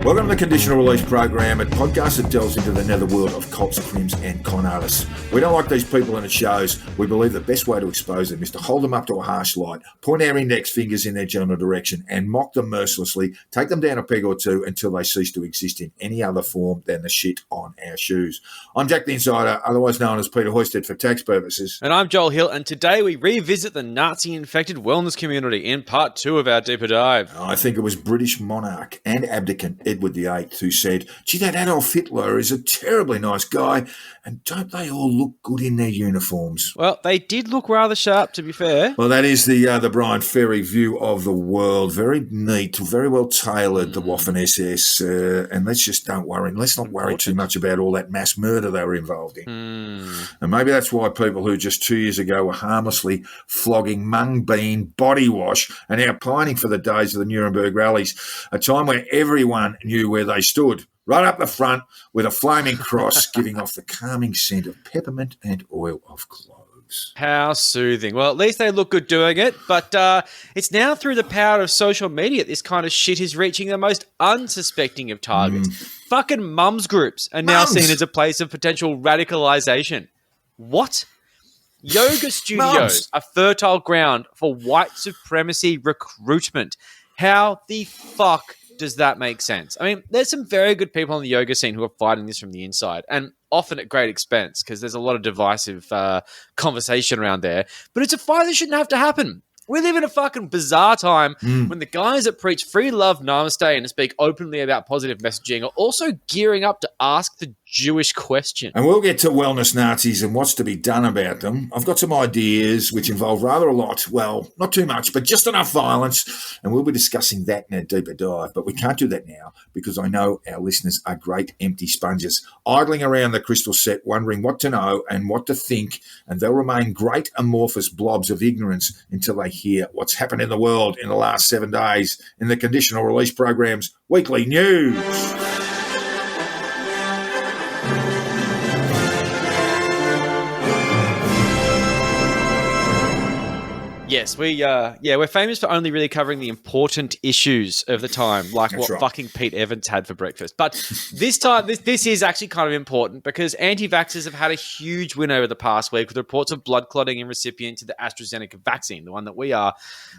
Welcome to the Conditional Release Program, a podcast that delves into the netherworld of cults, crims and con artists. We don't like these people in its shows. We believe the best way to expose them is to hold them up to a harsh light, point our index fingers in their general direction and mock them mercilessly, take them down a peg or two until they cease to exist in any other form than the shit on our shoes. I'm Jack the Insider, otherwise known as Peter Hoisted for tax purposes. And I'm Joel Hill, and today we revisit the Nazi-infected wellness community in part 2 of our deeper dive. I think it was British monarch and abdicant Edward VIII who said, "Gee, that Adolf Hitler is a terribly nice guy, and don't they all look good in their uniforms?" Well, they did look rather sharp, to be fair. Well, that is the Brian Ferry view of the world. Very neat, very well tailored, the Waffen SS. And let's not worry too much about all that mass murder they were involved in. And maybe that's why people who just 2 years ago were harmlessly flogging mung bean body wash are now pining for the days of the Nuremberg rallies, a time where everyone knew where they stood, right up the front with a flaming cross giving off the calming scent of peppermint and oil of cloves. How soothing. Well, at least they look good doing it, but it's now through the power of social media that this kind of shit is reaching the most unsuspecting of targets. Fucking mums groups are now seen as a place of potential radicalization. What? Yoga studios are fertile ground for white supremacy recruitment. How the fuck does that make sense? I mean, there's some very good people in the yoga scene who are fighting this from the inside, and often at great expense because there's a lot of divisive conversation around there. But it's a fight that shouldn't have to happen. We live in a fucking bizarre time when the guys that preach free love, namaste, and speak openly about positive messaging are also gearing up to ask the Jewish question. And we'll get to wellness Nazis and what's to be done about them. I've got some ideas which involve rather a lot, well, not too much, but just enough violence, and we'll be discussing that in a deeper dive. But we can't do that now because I know our listeners are great empty sponges, idling around the crystal set, wondering what to know and what to think, and they'll remain great amorphous blobs of ignorance until they hear what's happened in the world in the last 7 days in the Conditional Release Program's Weekly News. Yes, we're famous for only really covering the important issues of the time, like That's right. Fucking Pete Evans had for breakfast. But this time, this is actually kind of important because anti-vaxxers have had a huge win over the past week with reports of blood clotting in recipients of the AstraZeneca vaccine, the one that we are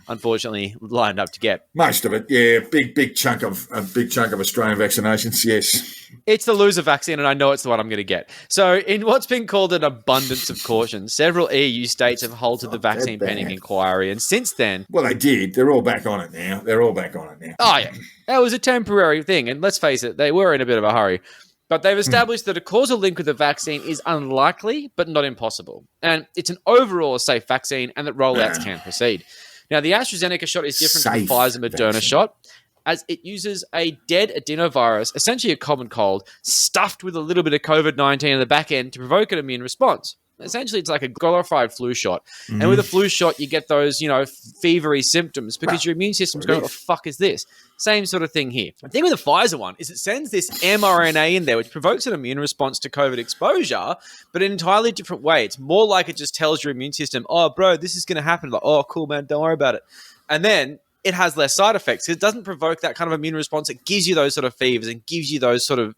unfortunately lined up to get. Most of it, yeah, big chunk of Australian vaccinations, yes. It's the loser vaccine, and I know it's the one I'm going to get. So, in what's been called an abundance of caution, several EU states have halted the vaccine pending inquiry, and since then... Well, they did. They're all back on it now. Oh, yeah. That was a temporary thing, and let's face it, they were in a bit of a hurry. But they've established that a causal link with the vaccine is unlikely, but not impossible. And it's an overall safe vaccine, and that rollouts can proceed. Now, the AstraZeneca shot is different from the Pfizer-Moderna shot, as it uses a dead adenovirus, essentially a common cold, stuffed with a little bit of COVID-19 in the back end to provoke an immune response. Essentially, it's like a glorified flu shot. And with a flu shot, you get those, fevery symptoms because your immune system's going, what the fuck is this? Same sort of thing here. The thing with the Pfizer one is it sends this mRNA in there, which provokes an immune response to COVID exposure, but in an entirely different way. It's more like it just tells your immune system, oh, bro, this is going to happen. Like, oh, cool, man, don't worry about it. And then it has less side effects. It doesn't provoke that kind of immune response. It gives you those sort of fevers and gives you those sort of,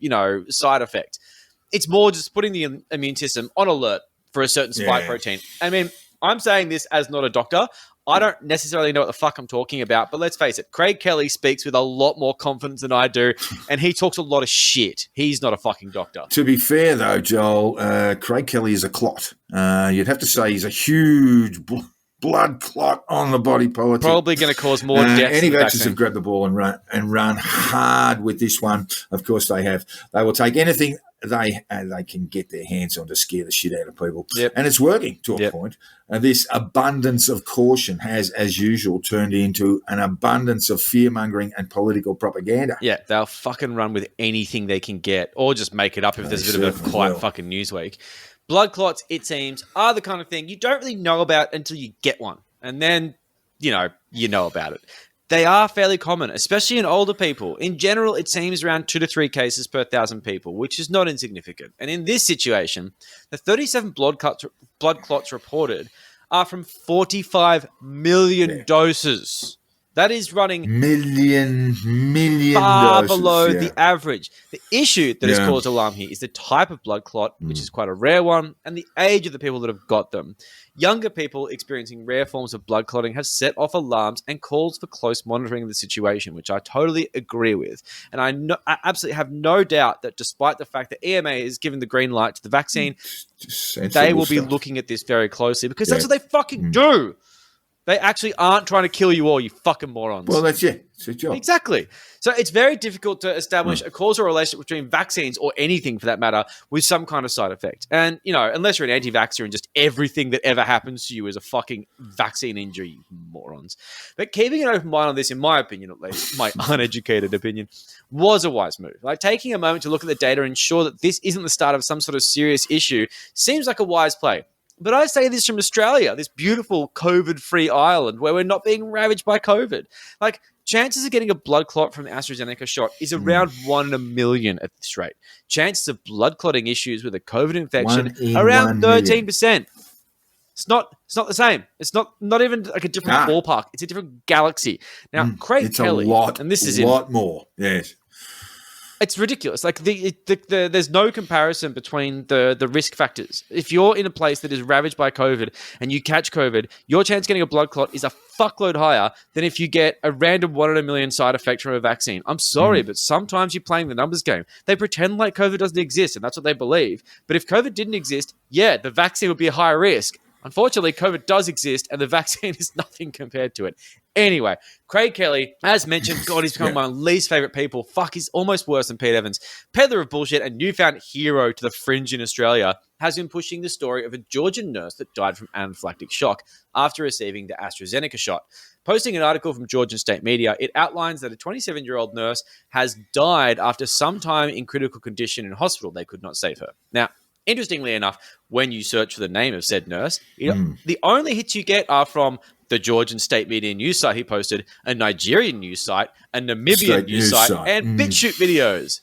side effects. It's more just putting the immune system on alert for a certain spike protein. I mean, I'm saying this as not a doctor. I don't necessarily know what the fuck I'm talking about, but let's face it, Craig Kelly speaks with a lot more confidence than I do, and he talks a lot of shit. He's not a fucking doctor. To be fair, though, Joel, Craig Kelly is a clot. You'd have to say he's a huge blood clot on the body politic. Probably going to cause more deaths. Anti-vaxxers have grabbed the ball and run hard with this one. Of course they have. They will take anything they can get their hands on to scare the shit out of people. Yep. And it's working to a point. And this abundance of caution has, as usual, turned into an abundance of fear-mongering and political propaganda. Yeah, they'll fucking run with anything they can get or just make it up if there's a bit of a quiet fucking news week. Blood clots, it seems, are the kind of thing you don't really know about until you get one. And then, you know about it. They are fairly common, especially in older people. In general, it seems around 2 to 3 cases per 1,000 people, which is not insignificant. And in this situation, the 37 blood clots reported are from 45 million doses That is running million far doses, below the average. The issue that has caused alarm here is the type of blood clot, which is quite a rare one, and the age of the people that have got them. Younger people experiencing rare forms of blood clotting have set off alarms and calls for close monitoring of the situation, which I totally agree with. And I absolutely have no doubt that despite the fact that EMA is given the green light to the vaccine, they will be looking at this very closely because that's what they fucking do. They actually aren't trying to kill you all, you fucking morons. Well, that's it. It's a job. Exactly. So it's very difficult to establish a causal relationship between vaccines or anything for that matter with some kind of side effect. And, you know, unless you're an anti-vaxxer and just everything that ever happens to you is a fucking vaccine injury, you morons. But keeping an open mind on this, in my opinion at least, my uneducated opinion, was a wise move. Like taking a moment to look at the data and ensure that this isn't the start of some sort of serious issue seems like a wise play. But I say this from Australia, this beautiful COVID-free island where we're not being ravaged by COVID. Like, chances of getting a blood clot from the AstraZeneca shot is around 1 in a million at this rate. Chances of blood clotting issues with a COVID infection around 13%. It's not the same. It's not even like a different ballpark. It's a different galaxy. Now, Craig Kelly, and this is a lot more. Yes. It's ridiculous. Like there's no comparison between the risk factors. If you're in a place that is ravaged by COVID and you catch COVID, your chance of getting a blood clot is a fuckload higher than if you get a random 1 in a million side effect from a vaccine. I'm sorry, but sometimes you're playing the numbers game. They pretend like COVID doesn't exist, and that's what they believe. But if COVID didn't exist, the vaccine would be a higher risk. Unfortunately, COVID does exist, and the vaccine is nothing compared to it. Anyway, Craig Kelly, as mentioned, God, he's become my least favorite people. Fuck, he's almost worse than Pete Evans. Peddler of bullshit and newfound hero to the fringe in Australia, has been pushing the story of a Georgian nurse that died from anaphylactic shock after receiving the AstraZeneca shot. Posting an article from Georgian state media, it outlines that a 27-year-old nurse has died after some time in critical condition in hospital. They could not save her. Now, interestingly enough, when you search for the name of said nurse, the only hits you get are from the Georgian state media news site he posted, a Nigerian news site, a Namibian news site, and BitChute videos.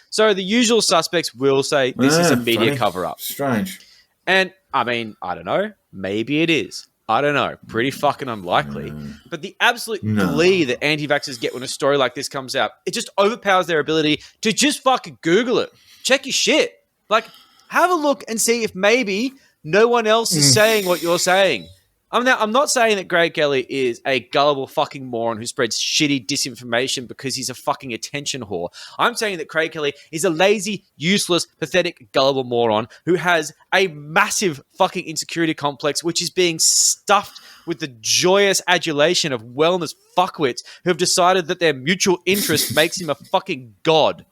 So the usual suspects will say this is a media cover-up. Strange. And, I mean, I don't know. Maybe it is. I don't know. Pretty fucking unlikely. But the absolute glee that anti-vaxxers get when a story like this comes out, it just overpowers their ability to just fucking Google it. Check your shit. Like, have a look and see if maybe no one else is saying what you're saying. I'm not saying that Craig Kelly is a gullible fucking moron who spreads shitty disinformation because he's a fucking attention whore. I'm saying that Craig Kelly is a lazy, useless, pathetic, gullible moron who has a massive fucking insecurity complex which is being stuffed with the joyous adulation of wellness fuckwits who have decided that their mutual interest makes him a fucking god.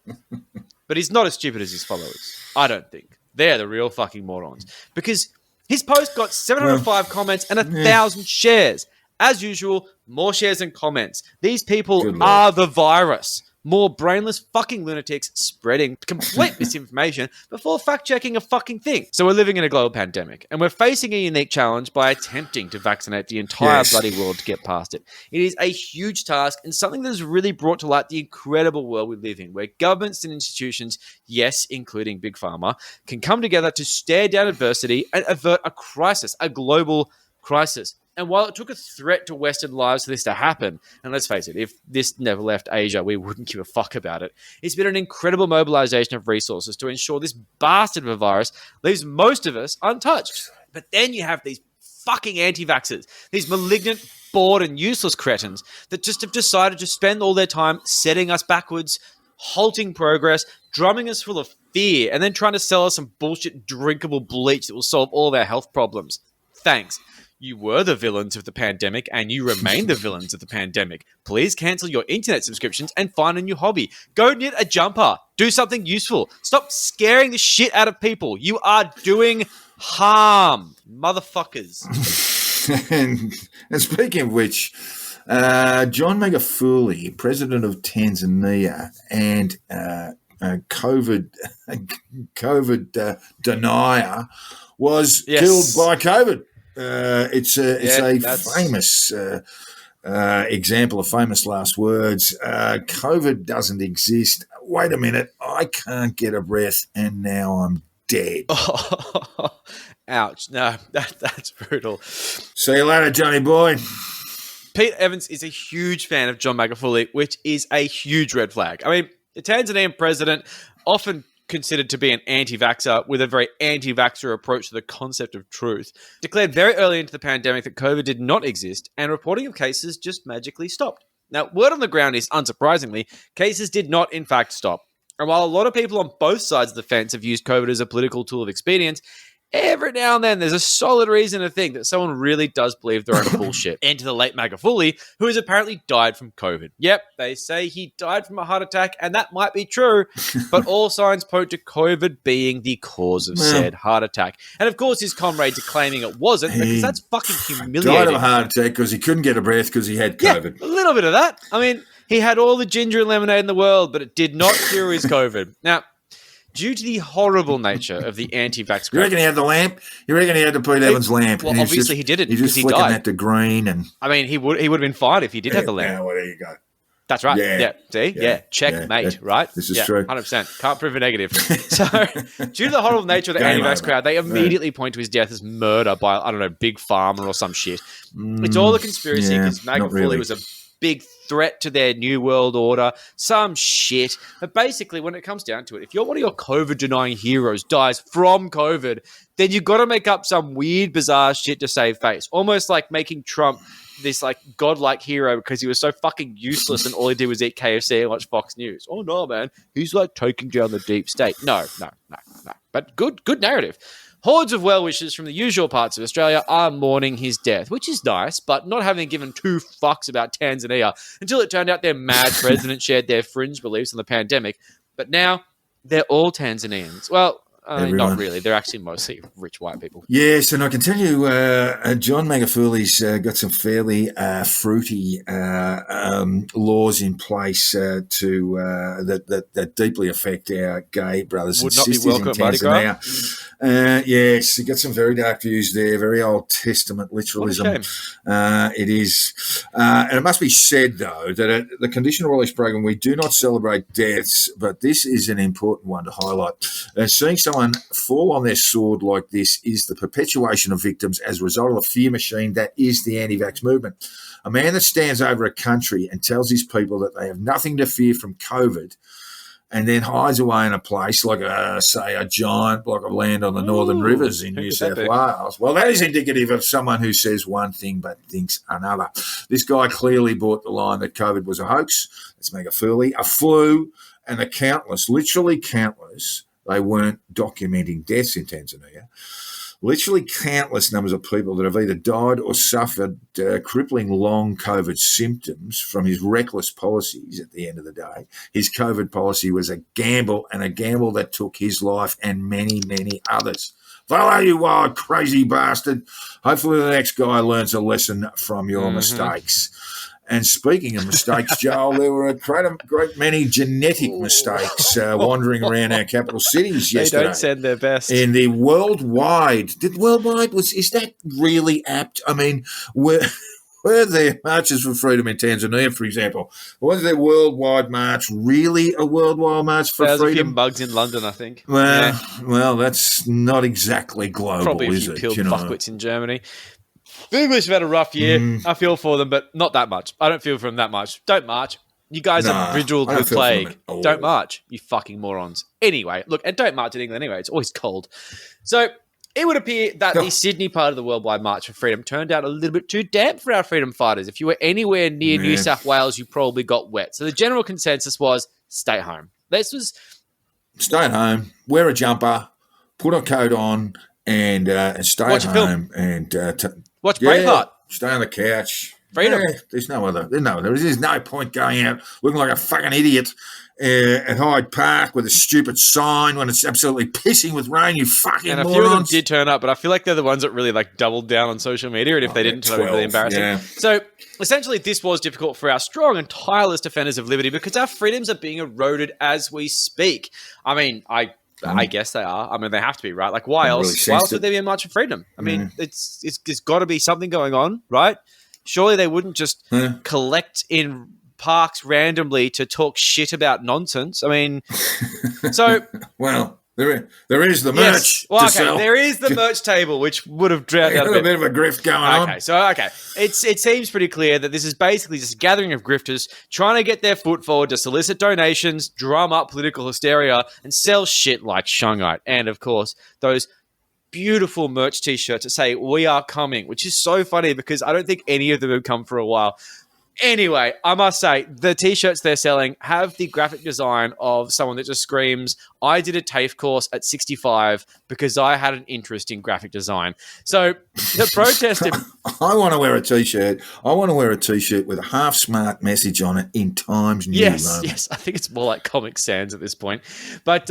But he's not as stupid as his followers. I don't think. They're the real fucking morons. Because his post got 705 comments and 1,000 shares. As usual, more shares than comments. These people are the virus. More brainless fucking lunatics spreading complete misinformation before fact-checking a fucking thing. So we're living in a global pandemic, and we're facing a unique challenge by attempting to vaccinate the entire bloody world to get past it. It is a huge task and something that has really brought to light the incredible world we live in, where governments and institutions, yes, including Big Pharma, can come together to stare down adversity and avert a crisis, a global crisis. And while it took a threat to Western lives for this to happen, and let's face it, if this never left Asia, we wouldn't give a fuck about it. It's been an incredible mobilization of resources to ensure this bastard of a virus leaves most of us untouched. But then you have these fucking anti-vaxxers, these malignant, bored and useless cretins that just have decided to spend all their time setting us backwards, halting progress, drumming us full of fear, and then trying to sell us some bullshit drinkable bleach that will solve all of our health problems. Thanks. You were the villains of the pandemic, and you remain the villains of the pandemic. Please cancel your internet subscriptions and find a new hobby. Go knit a jumper. Do something useful. Stop scaring the shit out of people. You are doing harm, motherfuckers. and speaking of which, John Magufuli, president of Tanzania, and COVID denier, was killed by COVID. It's a famous example of famous last words. COVID doesn't exist. Wait a minute. I can't get a breath, and now I'm dead. Ouch. No, that's brutal. See you later, Johnny boy. Pete Evans is a huge fan of John McAfee, which is a huge red flag. I mean, the Tanzanian president, often considered to be an anti-vaxxer with a very anti-vaxxer approach to the concept of truth, declared very early into the pandemic that COVID did not exist, and reporting of cases just magically stopped. Now, word on the ground is, unsurprisingly, cases did not in fact stop. And while a lot of people on both sides of the fence have used COVID as a political tool of expedience, every now and then there's a solid reason to think that someone really does believe their own bullshit. Enter the late Magafuli, who has apparently died from COVID. Yep, they say he died from a heart attack, and that might be true, but all signs point to COVID being the cause of said heart attack. And of course, his comrades are claiming it wasn't, because that's fucking humiliating. Died of a heart attack because he couldn't get a breath because he had COVID. Yeah, a little bit of that. I mean, he had all the ginger and lemonade in the world, but it did not cure his COVID. Now, due to the horrible nature of the anti-vax... You reckon he had the lamp? You reckon he had the Pete Evans lamp? Well, obviously he didn't, because he died. He's just flicking that to green. And I mean, he would have been fine if he did have the lamp. Yeah, well, there you go. That's right. Yeah. See? Yeah. Checkmate, right? This is true. 100%. Can't prove a negative. So, due to the horrible nature of the anti-vax crowd, they immediately point to his death as murder by, I don't know, Big Pharma or some shit. It's all a conspiracy because Magafuli was a big threat to their new world order, some shit. But basically, when it comes down to it, if you're one of your COVID-denying heroes dies from COVID, then you've got to make up some weird, bizarre shit to save face. Almost like making Trump this like godlike hero because he was so fucking useless and all he did was eat KFC and watch Fox News. Oh no, man. He's like taking down the deep state. No. But good narrative. Hordes of well-wishers from the usual parts of Australia are mourning his death, which is nice, but not having given two fucks about Tanzania until it turned out their mad president shared their fringe beliefs on the pandemic. But now they're all Tanzanians. Well, not really. They're actually mostly rich white people. Yes, and I can tell you, John Magafuli's got some fairly fruity laws in place that deeply affect our gay brothers and sisters in Tanzania. Yes, he got some very dark views there, very Old Testament literalism. It is. And it must be said, though, that at the Conditional Release Program, we do not celebrate deaths, but this is an important one to highlight. Seeing someone fall on their sword like this is the perpetuation of victims as a result of the fear machine that is the anti-vax movement. A man that stands over a country and tells his people that they have nothing to fear from COVID and then hides away in a place like, say, a giant block of land on the Northern Rivers in New South Wales. Well, that is indicative of someone who says one thing but thinks another. This guy clearly bought the line that COVID was a hoax. Let's make a foolie, a flu, and the countless, literally countless, they weren't documenting deaths in Tanzania. Literally countless numbers of people that have either died or suffered crippling long COVID symptoms from his reckless policies at the end of the day. His COVID policy was a gamble, and a gamble that took his life and many, many others. Follow you, wild, crazy bastard. Hopefully the next guy learns a lesson from your mistakes. And speaking of mistakes, Joel, there were a great many genetic mistakes wandering around our capital cities yesterday. They don't send their best. In the worldwide, is that really apt? I mean, were there marches for freedom in Tanzania, for example? Was their worldwide march really a worldwide march for freedom? There's a few bugs in London, I think. Well, that's not exactly global, probably is a it? Probably a few peeled fuckwits in Germany. The English have had a rough year. I feel for them, but not that much. I don't feel for them that much. Don't march. You guys are riddled with plague. Don't march, you fucking morons. Anyway, look, and don't march in England anyway. It's always cold. So it would appear that the Sydney part of the Worldwide March for Freedom turned out a little bit too damp for our freedom fighters. If you were anywhere near New South Wales, you probably got wet. So the general consensus was stay home. Stay at home, wear a jumper, put a coat on, and stay at home. And watch Braveheart. Stay on the couch. Freedom. There's no point going out looking like a fucking idiot at Hyde Park with a stupid sign when it's absolutely pissing with rain, you fucking morons. And a few of them did turn up, but I feel like they're the ones that really like doubled down on social media, and if they didn't, it would be really embarrassing. Yeah. So essentially, this was difficult for our strong and tireless defenders of liberty because our freedoms are being eroded as we speak. I mean, I guess they are. I mean, they have to be, right? Like, why else? Why else would there be a march for freedom? I mean, it's got to be something going on, right? Surely they wouldn't just collect in parks randomly to talk shit about nonsense. I mean, so well, There is the merch Well, to okay, sell. there is the merch table, which would have drowned out a bit of a grift going on. Okay, it seems pretty clear that this is basically just a gathering of grifters trying to get their foot forward to solicit donations, drum up political hysteria, and sell shit like shungite. And, of course, those beautiful merch T-shirts that say, "We are coming," which is so funny because I don't think any of them have come for a while. Anyway, I must say, the T-shirts they're selling have the graphic design of someone that just screams, "I did a TAFE course at 65 because I had an interest in graphic design." So the protest... I want to wear a T-shirt. I want to wear a T-shirt with a half-smart message on it in Times New Roman. Yes. I think it's more like Comic Sans at this point. But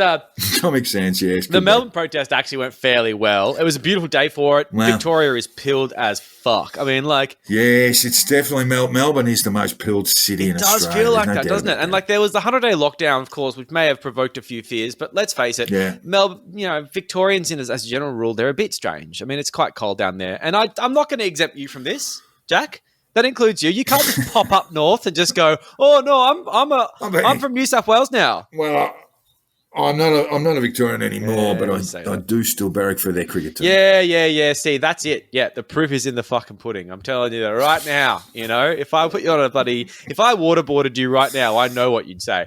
Comic Sans, yes. The Melbourne protest actually went fairly well. It was a beautiful day for it. Wow. Victoria is pilled as fuck. I mean, like... Yes, it's definitely... Melbourne is the most pilled city in Australia. It does feel like that, doesn't it? And like there was the 100-day lockdown, of course, which may have provoked a few fears, but let's face it, Victorians, as a general rule, they're a bit strange. I mean, it's quite cold down there. And I'm not going to exempt you from this, Jack. That includes you. You can't just pop up north and just go, "Oh no, I'm from New South Wales now." Well, I'm not a Victorian anymore, but I do still barrack for their cricket team. Yeah. See, that's it. Yeah, the proof is in the fucking pudding. I'm telling you that right now. If I put you on if I waterboarded you right now, I know what you'd say.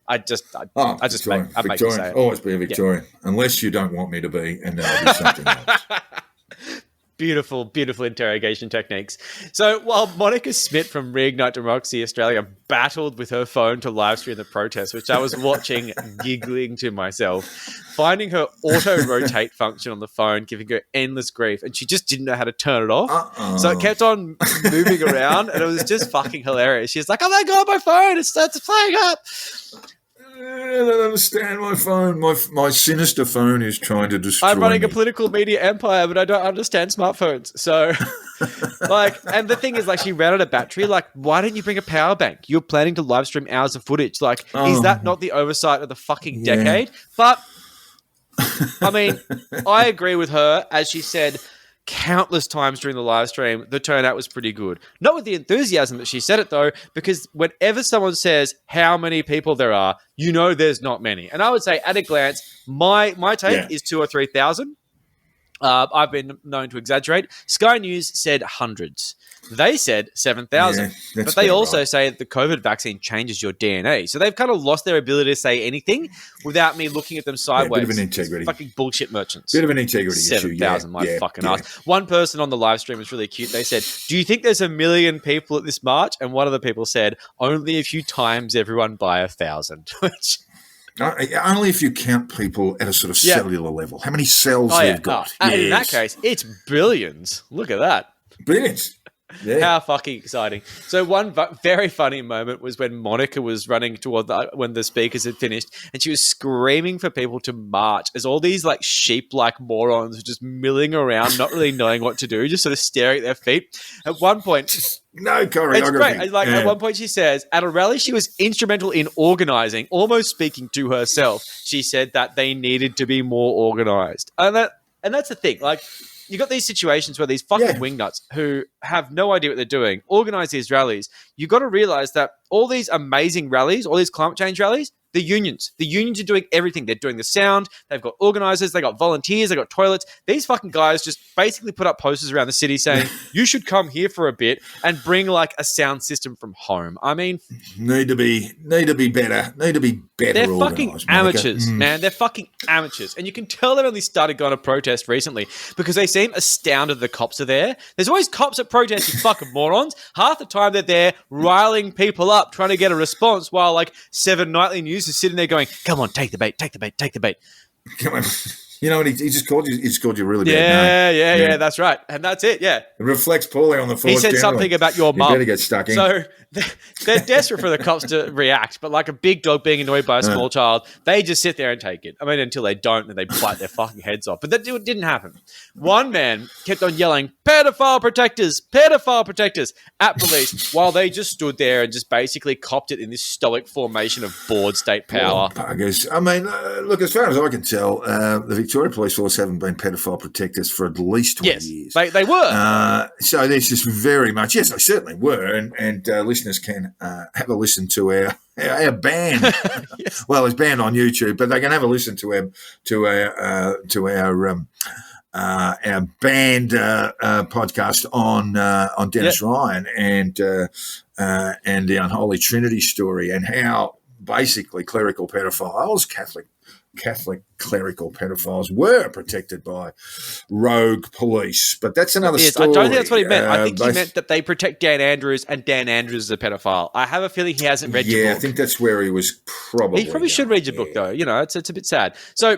I just make you say it. Always be a Victorian, unless you don't want me to be, and then I'll be something else. Beautiful interrogation techniques. So while Monica Smith from Reignite Democracy Australia battled with her phone to live stream the protest, which I was watching giggling to myself, finding her auto-rotate function on the phone, giving her endless grief, and she just didn't know how to turn it off. So it kept on moving around, and it was just fucking hilarious. She's like, "Oh my God, my phone, it starts playing up." I don't understand my phone. My sinister phone is trying to destroy I'm running me. a political media empire, but I don't understand smartphones. So, and the thing is, she ran out of battery. Why didn't you bring a power bank? You're planning to live stream hours of footage. Is that not the oversight of the fucking decade? But, I mean, I agree with her. As she said countless times during the live stream, the turnout was pretty good. Not with the enthusiasm that she said it, though, because whenever someone says how many people there are, there's not many. And I would say, at a glance, my take is 2,000 or 3,000. I've been known to exaggerate. Sky News said hundreds. They said 7,000. But they also say that the COVID vaccine changes your DNA. So they've kind of lost their ability to say anything without me looking at them sideways. Bit of an integrity. Fucking bullshit merchants. Bit of an integrity 7,000, my fucking ass. One person on the live stream was really cute. They said, "Do you think there's 1 million people at this march?" And one of the people said, "Only if you times everyone by 1,000." Which... only if you count people at a sort of cellular level. How many cells they've got. And in that case, it's billions. Look at that. Billions. Yeah. How fucking exciting. So one very funny moment was when Monica was running toward when the speakers had finished, and she was screaming for people to march as all these sheep-like morons were just milling around, not really knowing what to do, just sort of staring at their feet. At one point... No choreography. It's great. At one point she says, at a rally she was instrumental in organising, almost speaking to herself. She said that they needed to be more organised. And that's the thing. You got these situations where these fucking wingnuts who have no idea what they're doing organize these rallies. You got to realize that all these amazing rallies, all these climate change rallies, the unions are doing everything. They're doing the sound. They've got organizers. They got volunteers. They got toilets. These fucking guys just basically put up posters around the city saying, "You should come here for a bit and bring a sound system from home." I mean, need to be better. They're fucking amateurs, man. They're fucking amateurs, and you can tell they've only started going to protest recently because they seem astounded the cops are there. There's always cops at protests, you fucking morons. Half the time they're there riling people up, trying to get a response, while 7 nightly news is sitting there going, "Come on, take the bait, take the bait, take the bait." Come on. You know what? He just called you. He just called you a really bad name. Yeah. That's right, and that's it. Yeah, it reflects poorly on the force. He said something about your mum. You better get stuck in. So they're desperate for the cops to react, but like a big dog being annoyed by a small child, they just sit there and take it. I mean, until they don't, and they bite their fucking heads off. But that didn't happen. One man kept on yelling, "Pedophile protectors! Pedophile protectors!" at police, while they just stood there and just basically copped it in this stoic formation of bored state power. Buggers. I mean, look, as far as I can tell, the Victoria Police Force haven't been pedophile protectors for at least 20 years. They were. So there's just very much, yes, they certainly were. And listening listeners can have a listen to our band. Yes. Well, it's banned on YouTube, but they can have a listen to our band podcast on Dennis Ryan and the Unholy Trinity story, and how basically clerical pedophiles, Catholic clerical pedophiles, were protected by rogue police. But that's another story. I don't think that's what he meant. I think he meant that they protect Dan Andrews, and Dan Andrews is a pedophile. I have a feeling he hasn't read your book. Yeah, I think that's where he was probably. He probably should read your book, though. You know, it's a bit sad. So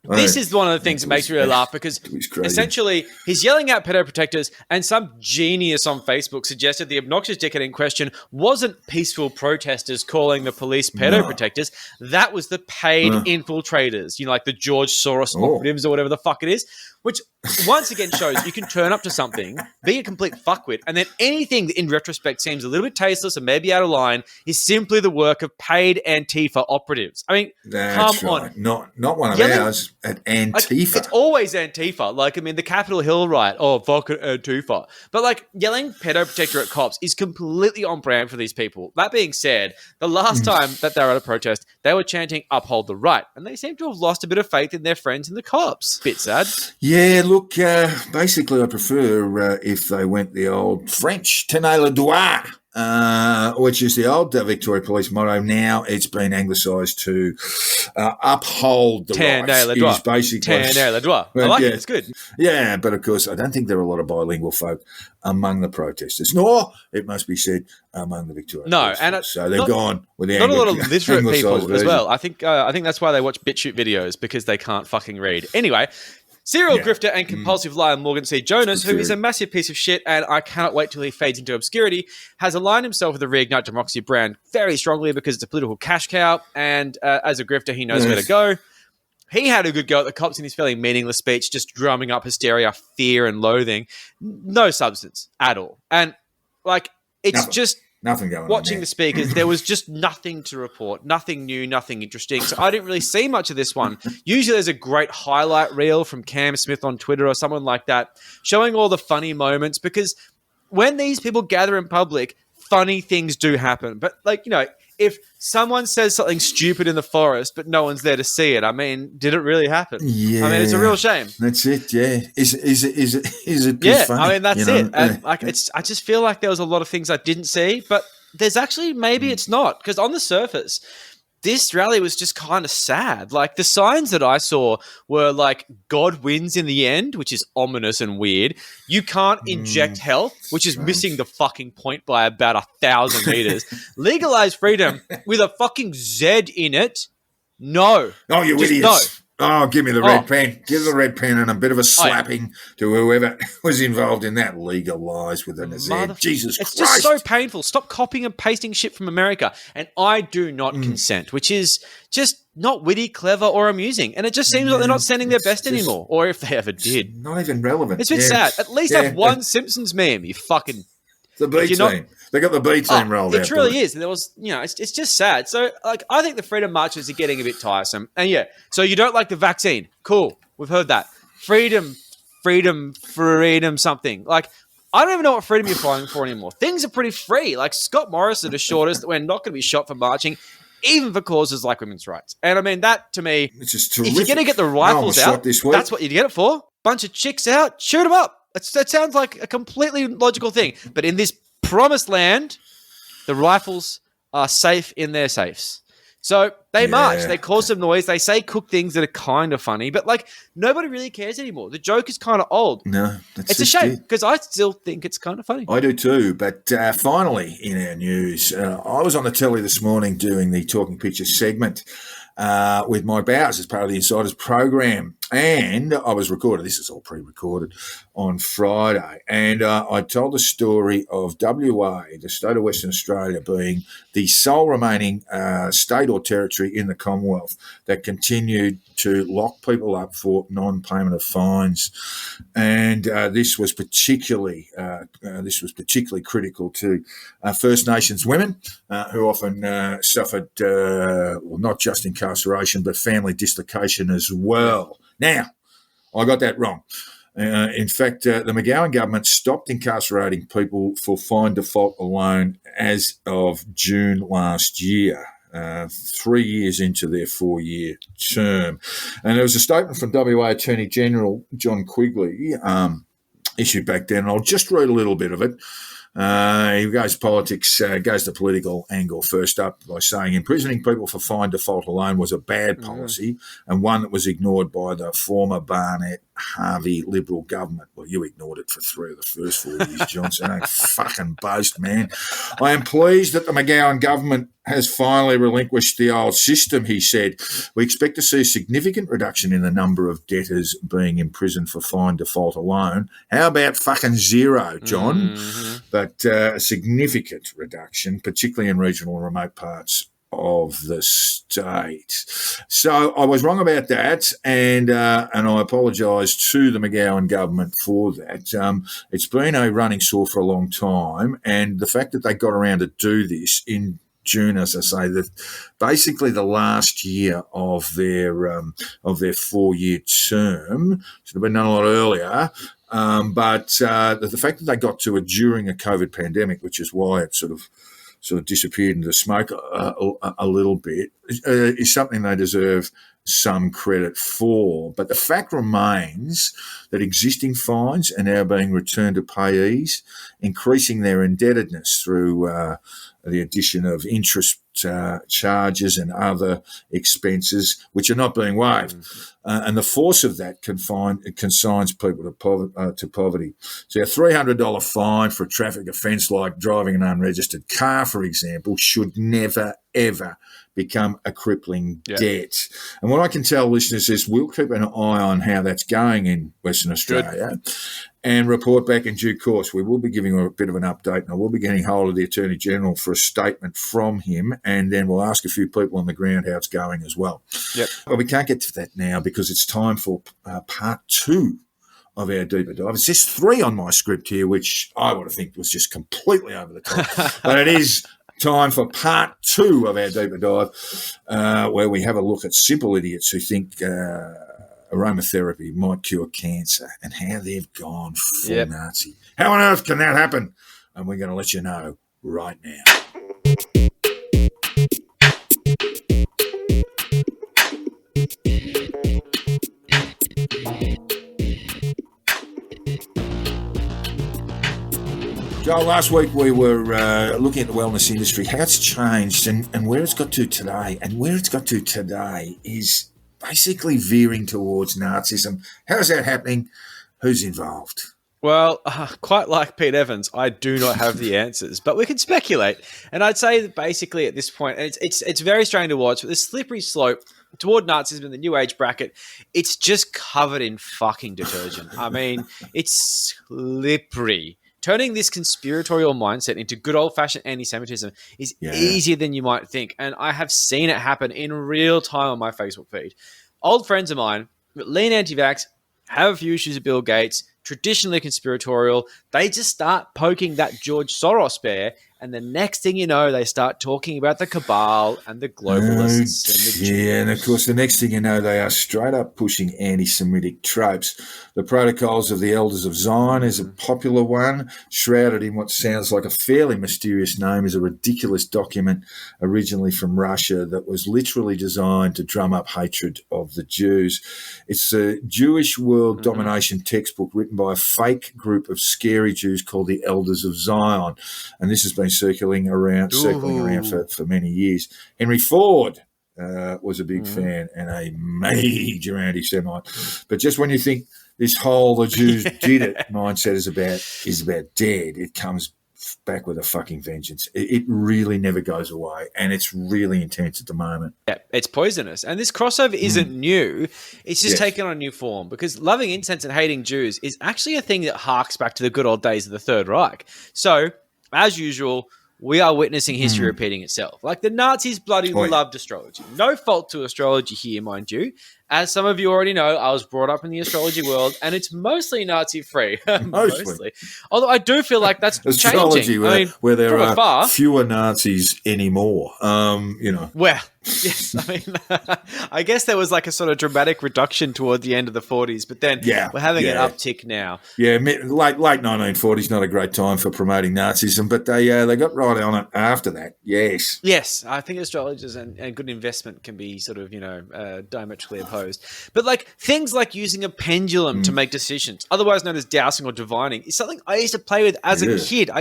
this is one of the things that makes me really laugh, because essentially he's yelling at pedo protectors, and some genius on Facebook suggested the obnoxious dickhead in question wasn't peaceful protesters calling the police pedo protectors. That was the paid infiltrators, like the George Soros operatives or whatever the fuck it is, which once again shows you can turn up to something, be a complete fuckwit, and then anything that in retrospect seems a little bit tasteless and maybe out of line is simply the work of paid Antifa operatives. I mean, that's come right. on. Not one of ours at Antifa. It's always Antifa. The Capitol Hill riot. Oh, fucking Antifa. But, yelling pedo protector at cops is completely on brand for these people. That being said, the last time that they were at a protest, they were chanting uphold the right, and they seem to have lost a bit of faith in their friends in the cops. Bit sad. Yeah, look, basically I prefer if they went the old French, tenez le droit, which is the old Victoria Police motto. Now it's been anglicised to uphold the rights. Le droit. Basically, tenez le droit. I like it. It's good. Yeah, but of course I don't think there are a lot of bilingual folk among the protesters, nor, it must be said, among the Victoria Police. And so they've gone with the not a lot of literate people version as well. I think that's why they watch BitChute videos, because they can't fucking read. Anyway. Serial grifter and compulsive liar Morgan C. Jonas, who is a massive piece of shit, and I cannot wait till he fades into obscurity, has aligned himself with the Reignite Democracy brand very strongly because it's a political cash cow, and as a grifter, he knows where to go. He had a good go at the cops in his fairly meaningless speech, just drumming up hysteria, fear, and loathing. No substance at all. And, nothing going on. Watching the speakers, there was just nothing to report, nothing new, nothing interesting. So I didn't really see much of this one. Usually there's a great highlight reel from Cam Smith on Twitter or someone like that, showing all the funny moments, because when these people gather in public, funny things do happen. But if someone says something stupid in the forest, but no one's there to see it, I mean, did it really happen? Yeah. I mean, it's a real shame. That's it, yeah. Is it yeah, funny? I mean, that's it. And I just feel like there was a lot of things I didn't see, but there's actually, maybe it's not, because on the surface, this rally was just kind of sad. The signs that I saw were God wins in the end, which is ominous and weird. You can't inject health, which is missing the fucking point by about 1,000 meters. Legalize freedom with a fucking Z in it. No. Oh, you idiots. No. Oh, give me the red pen. Give the red pen and a bit of a slapping to whoever was involved in that. Legalised with an Z. Jesus Christ. It's just so painful. Stop copying and pasting shit from America. And I do not consent, which is just not witty, clever, or amusing. And it just seems like they're not sending their best anymore. Or if they ever did. Not even relevant. It's a bit sad. At least have one Simpsons meme, you fucking... The B team. They got the B team rolled out. It truly is. And there was, it's just sad. So, I think the freedom marches are getting a bit tiresome. And so you don't like the vaccine. Cool. We've heard that. Freedom something. I don't even know what freedom you're fighting for anymore. Things are pretty free. Scott Morrison assured us that we're not going to be shot for marching, even for causes like women's rights. And I mean, that to me, it's just terrific. If you're going to get the rifles out, that's what you get it for. Bunch of chicks out, shoot them up. That sounds like a completely logical thing. But in this promised land, the rifles are safe in their safes. So they march, they cause some noise, they say cook things that are kind of funny, but nobody really cares anymore. The joke is kind of old. No, it's a shame, because I still think it's kind of funny. I do too, but finally in our news, I was on the telly this morning doing the Talking Pictures segment with my Bowers as part of the Insiders program. And I was recorded, this is all pre-recorded, on Friday. And I told the story of WA, the state of Western Australia, being the sole remaining state or territory in the Commonwealth that continued to lock people up for non-payment of fines. And this was particularly critical to First Nations women who often suffered not just incarceration but family dislocation as well. Now, I got that wrong. In fact, the McGowan government stopped incarcerating people for fine default alone as of June last year, 3 years into their 4-year term. And there was a statement from WA Attorney General John Quigley issued back then, and I'll just read a little bit of it. He goes the political angle first up by saying imprisoning people for fine default alone was a bad policy and one that was ignored by the former Barnett Harvey Liberal government. Well, you ignored it for 3 of the first 4 years, Johnson. Don't fucking boast, man. I am pleased that the McGowan government has finally relinquished the old system, he said. We expect to see a significant reduction in the number of debtors being imprisoned for fine default alone. How about fucking zero, John? But a significant reduction, particularly in regional and remote parts of the state. So I was wrong about that, and I apologise to the McGowan government for that. It's been a running sore for a long time, and the fact that they got around to do this in June, as I say, that basically the last year of their 4-year term should have been done a lot earlier. But the fact that they got to it during a COVID pandemic, which is why it sort of disappeared into smoke a little bit, is something they deserve some credit for. But the fact remains that existing fines are now being returned to payees, increasing their indebtedness through the addition of interest charges and other expenses, which are not being waived. And the force of that consigns people to poverty. So a $300 fine for a traffic offence like driving an unregistered car, for example, should never, ever become a crippling debt. And what I can tell listeners is we'll keep an eye on how that's going in Western Australia and report back in due course. We will be giving a bit of an update, and I will be getting hold of the Attorney General for a statement from him, and then we'll ask a few people on the ground how it's going as well. But we can't get to that now because it's time for part 2 of our deeper dive. It's just 3 on my script here, which I would have think was just completely over the top. But it is time for part 2 of our deeper dive, where we have a look at simple idiots who think aromatherapy might cure cancer and how they've gone full Nazi. How on earth can that happen? And we're going to let you know right now. Joel, last week we were looking at the wellness industry, how it's changed and where it's got to today. And where it's got to today is basically veering towards Nazism. How's that happening? Who's involved? Well, quite like Pete Evans, I do not have the answers, but we can speculate. And I'd say that basically at this point, and it's very strange to watch, but the slippery slope toward Nazism in the new age bracket, it's just covered in fucking detergent. I mean, it's slippery. Turning this conspiratorial mindset into good old-fashioned anti-Semitism is easier than you might think, and I have seen it happen in real time on my Facebook feed. Old friends of mine, lean anti-vax, have a few issues with Bill Gates, traditionally conspiratorial, they just start poking that George Soros bear, and the next thing you know, they start talking about the cabal and the globalists. And of course, the next thing you know, they are straight up pushing anti-Semitic tropes. The Protocols of the Elders of Zion is a popular one. Shrouded in what sounds like a fairly mysterious name is a ridiculous document originally from Russia that was literally designed to drum up hatred of the Jews. It's a Jewish world domination textbook written by a fake group of scary Jews called the Elders of Zion. And this has been circling around for many years. Henry Ford was a big fan and a major anti-Semite. But just when you think this whole the Jews did it mindset is about dead, it comes back with a fucking vengeance. It really never goes away, and it's really intense at the moment. Yeah, it's poisonous. And this crossover isn't new. It's just taken on a new form, because loving incense and hating Jews is actually a thing that harks back to the good old days of the Third Reich. So, as usual, we are witnessing history repeating itself. Like the Nazis bloody loved astrology. No fault to astrology here, mind you. As some of you already know, I was brought up in the astrology world, and it's mostly Nazi-free. Mostly. Although I do feel like that's astrology, changing. where there from are afar, fewer Nazis anymore. Well, yes. I mean, I guess there was like a sort of dramatic reduction toward the end of the 40s, but then we're having an uptick now. Yeah, late 1940s, not a great time for promoting Nazism, but they got right on it after that. Yes. Yes, I think astrologers and good investment can be sort of, diametrically opposed. But like things like using a pendulum to make decisions, otherwise known as dowsing or divining, is something I used to play with as a kid.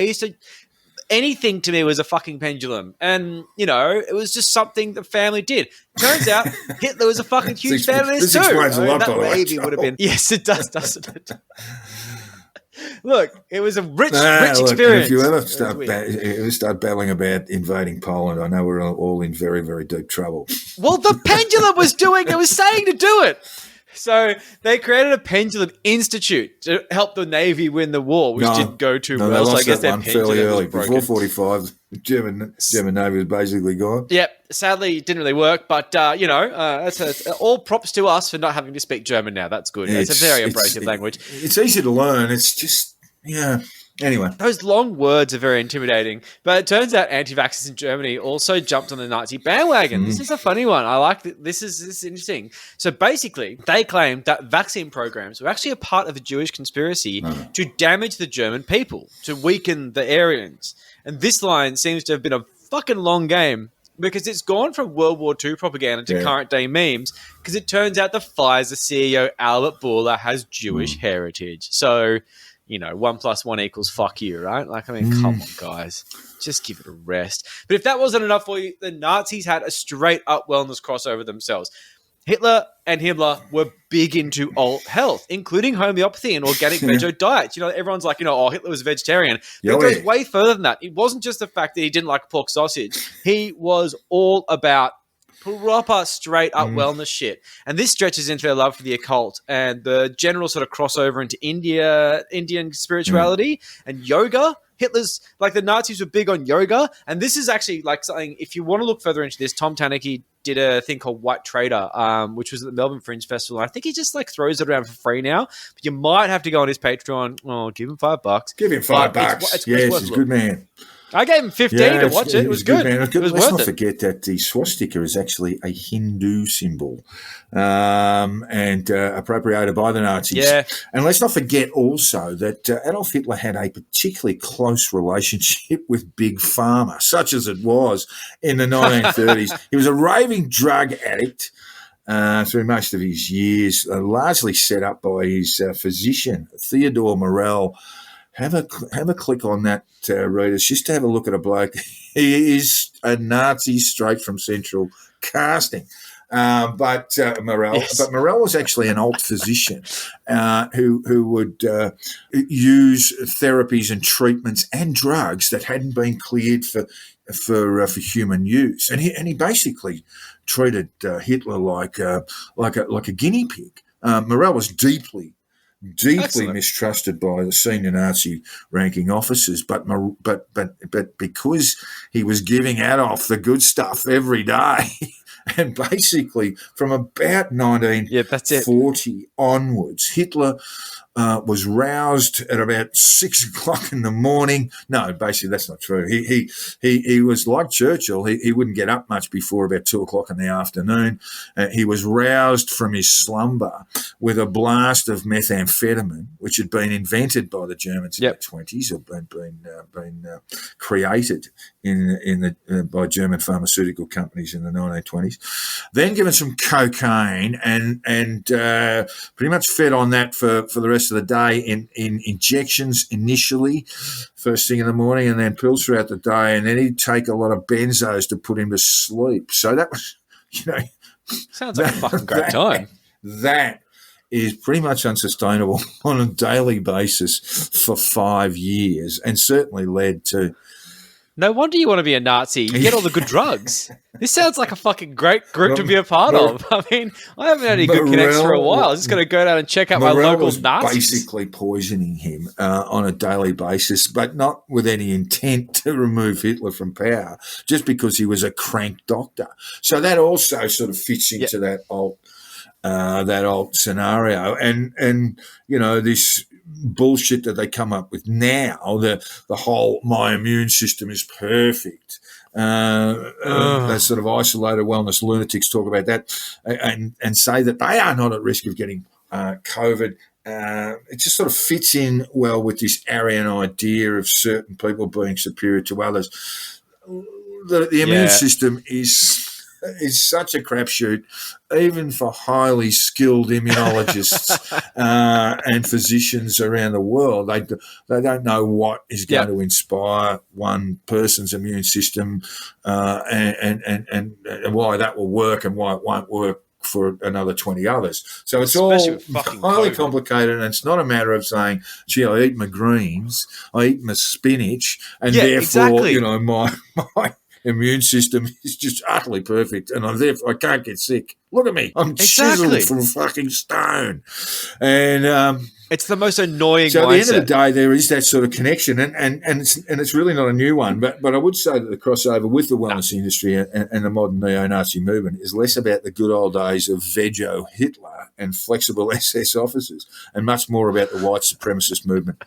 Anything to me was a fucking pendulum. And, it was just something the family did. Turns out Hitler was a fucking huge fan of this too. This explains a lot, that by the way. Maybe would have been. Yes, it does, doesn't it? Look, it was a rich experience. If you ever start battling about invading Poland, I know we're all in very, very deep trouble. Well, the pendulum was saying to do it. So they created a pendulum institute to help the Navy win the war, which didn't go too well. They lost so I guess that one fairly early. Before 45, the German Navy was basically gone. Yep. Sadly, it didn't really work. But, that's all props to us for not having to speak German now. That's good. It's a very abrasive language. It's easy to learn. It's just, Anyway. Those long words are very intimidating. But it turns out anti-vaxxers in Germany also jumped on the Nazi bandwagon. This is a funny one. I like this is interesting. So basically, they claimed that vaccine programs were actually a part of a Jewish conspiracy to damage the German people, to weaken the Aryans. And this line seems to have been a fucking long game because it's gone from World War II propaganda to current day memes because it turns out the Pfizer CEO Albert Bourla has Jewish heritage. So... 1 + 1 = fuck you, right? Like, I mean, come on, guys. Just give it a rest. But if that wasn't enough for you, the Nazis had a straight-up wellness crossover themselves. Hitler and Himmler were big into alt health, including homeopathy and organic veggie diets. Everyone's like, Hitler was a vegetarian. But it goes way further than that. It wasn't just the fact that he didn't like pork sausage. He was all about proper straight-up wellness shit. And this stretches into their love for the occult and the general sort of crossover into Indian spirituality and yoga. The Nazis were big on yoga. And this is actually like something, if you want to look further into this, Tom Taneke did a thing called White Trader, which was at the Melbourne Fringe Festival. And I think he just throws it around for free now. But you might have to go on his Patreon. Oh, give him $5. Give him $5. Yes, he's a good man. I gave him 15 to watch it. It was good. Let's not forget that the swastika is actually a Hindu symbol and appropriated by the Nazis. Yeah. And let's not forget also that Adolf Hitler had a particularly close relationship with Big Pharma, such as it was in the 1930s. He was a raving drug addict through most of his years, largely set up by his physician, Theodore Morell. Have a click on that, readers, just to have a look at a bloke. He is a Nazi straight from Central Casting. But Morell was actually an alt physician who would use therapies and treatments and drugs that hadn't been cleared for human use, and he basically treated Hitler like a guinea pig. Morell was deeply mistrusted by the senior Nazi ranking officers, but because he was giving Adolf the good stuff every day, and basically from about 1940 onwards, Hitler was roused at about 6 o'clock in the morning. No, basically that's not true. He was like Churchill. He wouldn't get up much before about 2 o'clock in the afternoon. He was roused from his slumber with a blast of methamphetamine, which had been invented by the Germans in the 20s, or been created by German pharmaceutical companies in the 1920s. Then given some cocaine and pretty much fed on that for the rest of the day in injections initially, first thing in the morning, and then pills throughout the day, and then he'd take a lot of benzos to put him to sleep. So that was, sounds like a fucking great time. That is pretty much unsustainable on a daily basis for 5 years, and certainly led to... No wonder you want to be a Nazi. You get all the good drugs. This sounds like a fucking great group to be a part of. I mean, I haven't had any good connects for a while. I'm just going to go down and check out my local Nazis. Basically poisoning him on a daily basis, but not with any intent to remove Hitler from power, just because he was a crank doctor. So that also sort of fits into that that old scenario, and this bullshit that they come up with now, the whole my immune system is perfect. Those sort of isolated wellness lunatics talk about that and say that they are not at risk of getting COVID. It just sort of fits in well with this Aryan idea of certain people being superior to others. The immune system is such a crapshoot, even for highly skilled immunologists and physicians around the world. They don't know what is going to inspire one person's immune system and why that will work and why it won't work for another 20 others. So it's all highly complicated, and it's not a matter of saying, gee, I eat my greens, I eat my spinach, and therefore, my immune system is just utterly perfect, and I can't get sick. Look at me. I'm chiseled from fucking stone. And it's the most annoying so mindset. At the end of the day, there is that sort of connection, and it's really not a new one. But I would say that the crossover with the wellness industry and the modern neo-Nazi movement is less about the good old days of Veggo Hitler and flexible SS officers, and much more about the white supremacist movement.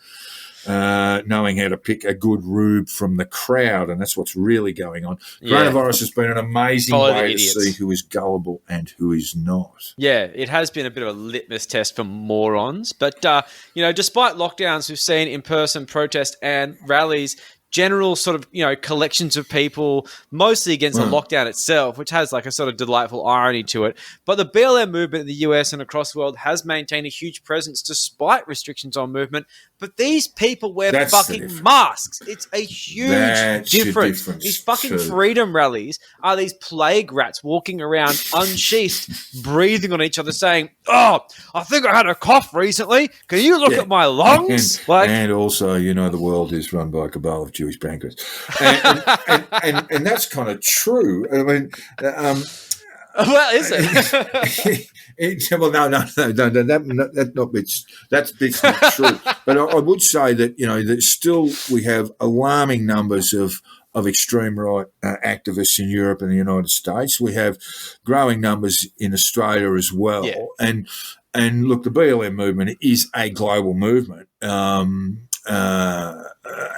Knowing how to pick a good rube from the crowd, and that's what's really going on. Coronavirus has been an amazing way to see who is gullible and who is not. Yeah, it has been a bit of a litmus test for morons. But, despite lockdowns, we've seen in-person protest and rallies, general sort of, collections of people, mostly against the lockdown itself, which has like a sort of delightful irony to it. But the BLM movement in the US and across the world has maintained a huge presence despite restrictions on movement. But these people wear fucking masks. It's a huge difference. These fucking freedom rallies are these plague rats walking around unsheathed, breathing on each other, saying, "Oh, I think I had a cough recently. Can you look at my lungs?" And also, the world is run by a cabal of Jewish bankers, and that's kind of true. I mean, well, is it? Well, no, that's not true. But I would say that that still we have alarming numbers of extreme right activists in Europe and the United States. We have growing numbers in Australia as well. Yeah. And look, the BLM movement is a global movement.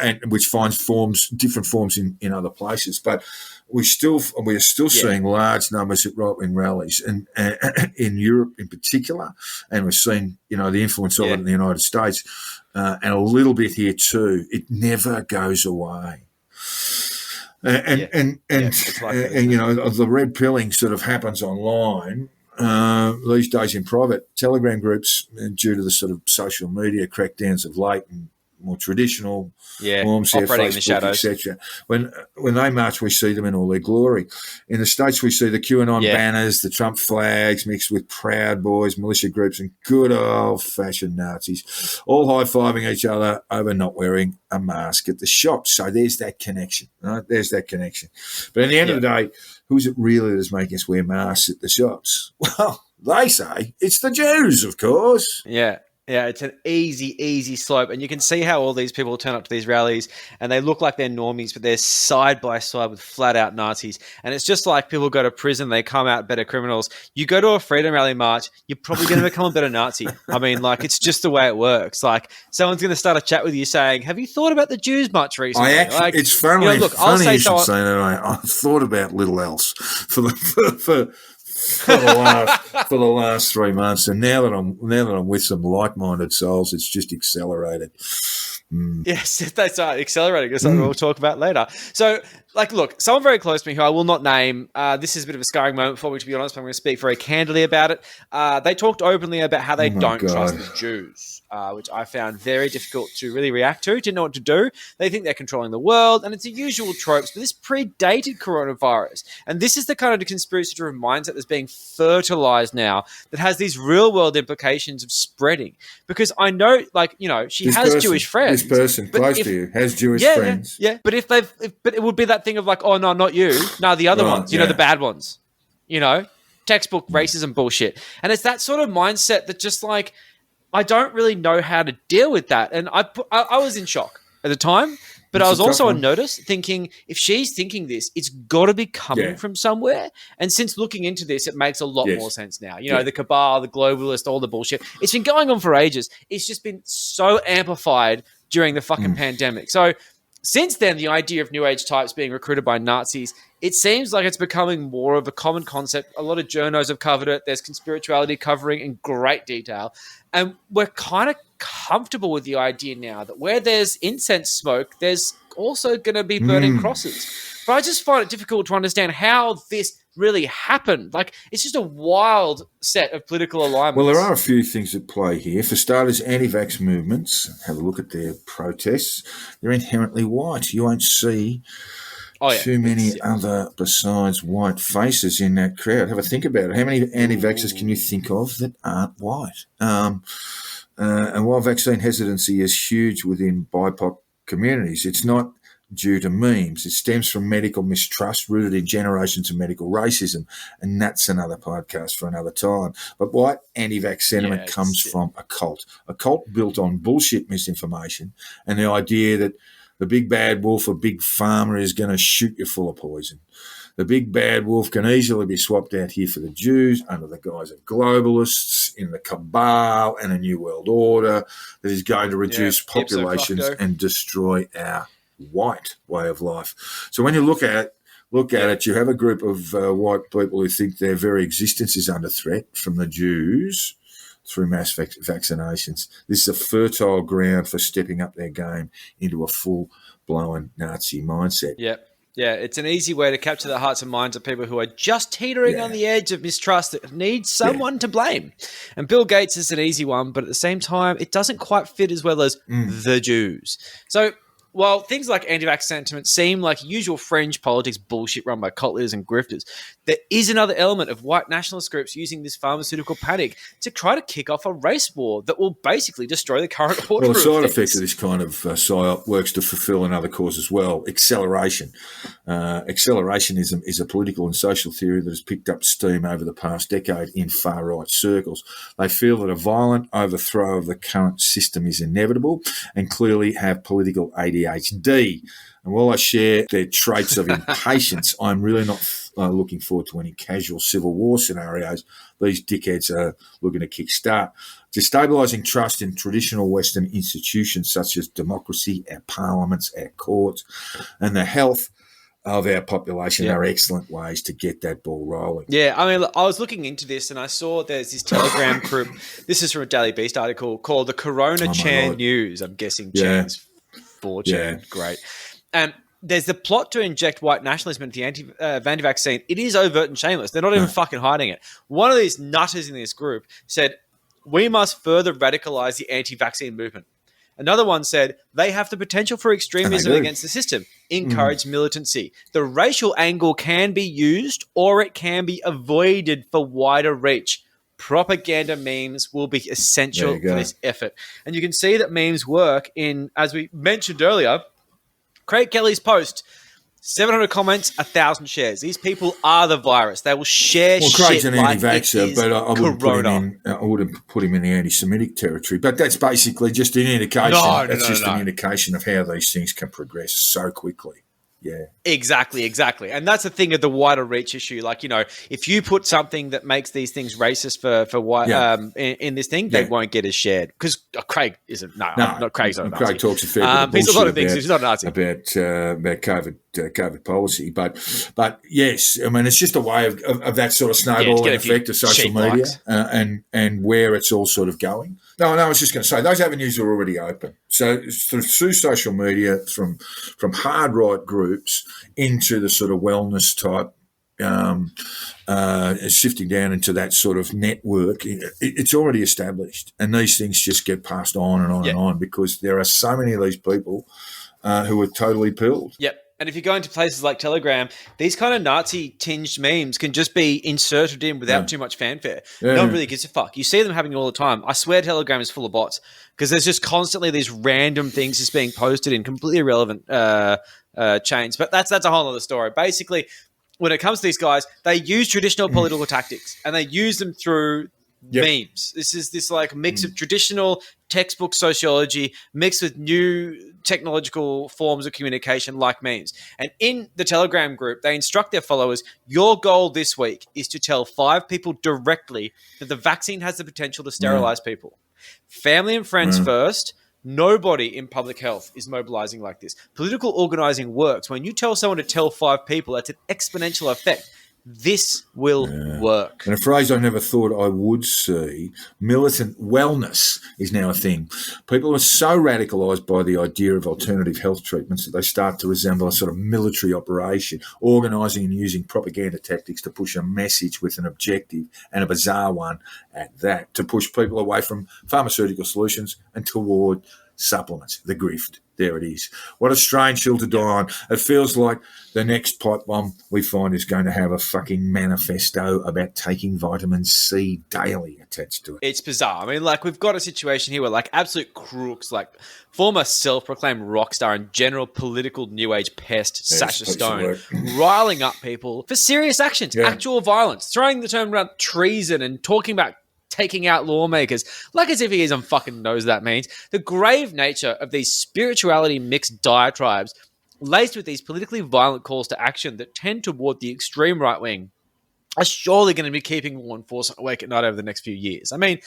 And which finds different forms in other places, but we are still seeing large numbers at right-wing rallies, and in Europe in particular, and we've seen the influence of it in the United States, and a little bit here too. It never goes away, and the red pilling sort of happens online. These days in private Telegram groups, due to the sort of social media crackdowns of late and more traditional forms, operating in the shadows, etc. When they march, we see them in all their glory. In the States, we see the Q-Anon banners, the Trump flags mixed with Proud Boys, militia groups, and good old-fashioned Nazis, all high-fiving each other over not wearing a mask at the shops. So there's that connection, right? There's that connection. But at the end of the day, who's it really that's making us wear masks at the shops? Well, they say it's the Jews, of course. Yeah. Yeah, it's an easy slope. And you can see how all these people turn up to these rallies and they look like they're normies, but they're side by side with flat out Nazis. And it's just like people go to prison, they come out better criminals. You go to a freedom rally march, you're probably going to become a better Nazi. I mean, like, it's just the way it works. Like, someone's going to start a chat with you saying, "Have you thought about the Jews much recently?" It's funny, you should say that. I've thought about little else for the last 3 months, and now that I'm with some like-minded souls, it's just accelerated. Yes, that's accelerating. That's something we'll talk about later. So, look, someone very close to me who I will not name, this is a bit of a scarring moment for me, to be honest, but I'm going to speak very candidly about it. They talked openly about how they don't trust the Jews, which I found very difficult to really react to. Didn't know what to do. They think they're controlling the world, and it's the usual tropes, but this predated coronavirus. And this is the kind of conspiracy-driven mindset that's being fertilized now that has these real-world implications of spreading. Because I know, she has Jewish friends. This person close to you has Jewish friends. Yeah. But but it would be that thing of oh no, not you. No, the other ones. The bad ones. Textbook racism bullshit. And it's that sort of mindset that just I don't really know how to deal with that. And I was in shock at the time. But It's I a was tough also on one. notice thinking, if she's thinking this, it's got to be coming from somewhere. And since looking into this, it makes a lot more sense now. You know, the cabal, the globalist, all the bullshit. It's been going on for ages. It's just been so amplified during the fucking pandemic. So since then, the idea of New Age types being recruited by Nazis, it seems like it's becoming more of a common concept. A lot of journos have covered it. There's Conspirituality covering in great detail. And we're kind of comfortable with the idea now that where there's incense smoke, there's also going to be burning crosses. But I just find it difficult to understand how this really happened. Like, it's just a wild set of political alignments. Well, there are a few things at play here. For starters, anti-vax movements, have a look at their protests. They're inherently white. You won't see too many other besides white faces in that crowd. Have a think about it. How many anti-vaxxers can you think of that aren't white? And while vaccine hesitancy is huge within BIPOC communities, it's not due to memes. It stems from medical mistrust rooted in generations of medical racism, and that's another podcast for another time. But white anti-vax sentiment comes from a cult built on bullshit misinformation and the idea that the big bad wolf of big pharma is going to shoot you full of poison. The big bad wolf can easily be swapped out here for the Jews under the guise of globalists in the cabal and a new world order that is going to reduce populations and destroy our white way of life. So when you look at it, you have a group of white people who think their very existence is under threat from the Jews through mass vaccinations. This is a fertile ground for stepping up their game into a full-blown Nazi mindset. Yep. Yeah, it's an easy way to capture the hearts and minds of people who are just teetering on the edge of mistrust that need someone to blame. And Bill Gates is an easy one, but at the same time, it doesn't quite fit as well as the Jews. So while things like anti-vax sentiment seem like usual fringe politics bullshit run by cult leaders and grifters, there is another element of white nationalist groups using this pharmaceutical panic to try to kick off a race war that will basically destroy the current order. Well, the side effect of this kind of psyop works to fulfill another cause as well, acceleration. Accelerationism is a political and social theory that has picked up steam over the past decade in far-right circles. They feel that a violent overthrow of the current system is inevitable and clearly have political ADHD. And while I share their traits of impatience, I'm really not looking forward to any casual civil war scenarios these dickheads are looking to kickstart. Destabilising trust in traditional Western institutions such as democracy, our parliaments, our courts, and the health of our population are excellent ways to get that ball rolling. Yeah, I mean, I was looking into this and I saw there's this Telegram group. This is from a Daily Beast article called the Corona Chan News. I'm guessing Chan's 4chan. Yeah. Great. And there's the plot to inject white nationalism into the anti-vax scene. It is overt and shameless. They're not even fucking hiding it. One of these nutters in this group said, we must further radicalize the anti-vaccine movement. Another one said, they have the potential for extremism against the system. Encourage militancy. The racial angle can be used or it can be avoided for wider reach. Propaganda memes will be essential for this effort. And you can see that memes work in, as we mentioned earlier, Craig Kelly's post, 700 comments, 1,000 shares. These people are the virus. They will share shit. Well, Craig's an like anti-vaxxer, but I wouldn't put him in the anti-Semitic territory. But that's basically just an indication. An indication of how these things can progress so quickly. Yeah. Exactly. And that's the thing of the wider reach issue. Like, you know, if you put something that makes these things racist for white in this thing, they won't get as shared. Because Craig isn't. No, Craig's not a Nazi. Craig talks a fair bit of bullshit he's a lot of things. He's not a Nazi. About COVID policy. But yes, I mean, it's just a way of that sort of snowballing effect of social media and where it's all sort of going. No, I was just going to say, those avenues are already open. So through social media, from hard right groups into the sort of wellness type, shifting down into that sort of network, it's already established. And these things just get passed on and on and on because there are so many of these people who are totally pilled. Yep. And if you go into places like Telegram, these kind of Nazi-tinged memes can just be inserted in without too much fanfare. No one really gives a fuck. You see them happening all the time. I swear Telegram is full of bots because there's just constantly these random things just being posted in completely irrelevant chains. But that's a whole other story. Basically, when it comes to these guys, they use traditional political tactics and they use them through memes. This is this like mix of traditional textbook sociology mixed with new technological forms of communication like memes. And in the Telegram group, they instruct their followers, your goal this week is to tell 5 people directly that the vaccine has the potential to sterilize people. Family and friends first. Nobody in public health is mobilizing like this. Political organizing works. When you tell someone to tell 5 people, that's an exponential effect. This will work. And a phrase I never thought I would see, militant wellness, is now a thing. People are so radicalised by the idea of alternative health treatments that they start to resemble a sort of military operation, organising and using propaganda tactics to push a message with an objective, and a bizarre one at that, to push people away from pharmaceutical solutions and toward supplements, the grift. There it is. What a strange hill to die on. It feels like the next pipe bomb we find is going to have a fucking manifesto about taking vitamin C daily attached to it. It's bizarre. I mean, like, we've got a situation here where, like, absolute crooks, like former self-proclaimed rock star and general political new age pest, Sacha Stone, riling up people for serious actions, actual violence, throwing the term around treason and talking about taking out lawmakers, like as if he even fucking knows that means. The grave nature of these spirituality mixed diatribes, laced with these politically violent calls to action that tend toward the extreme right wing, are surely going to be keeping law enforcement awake at night over the next few years. I mean,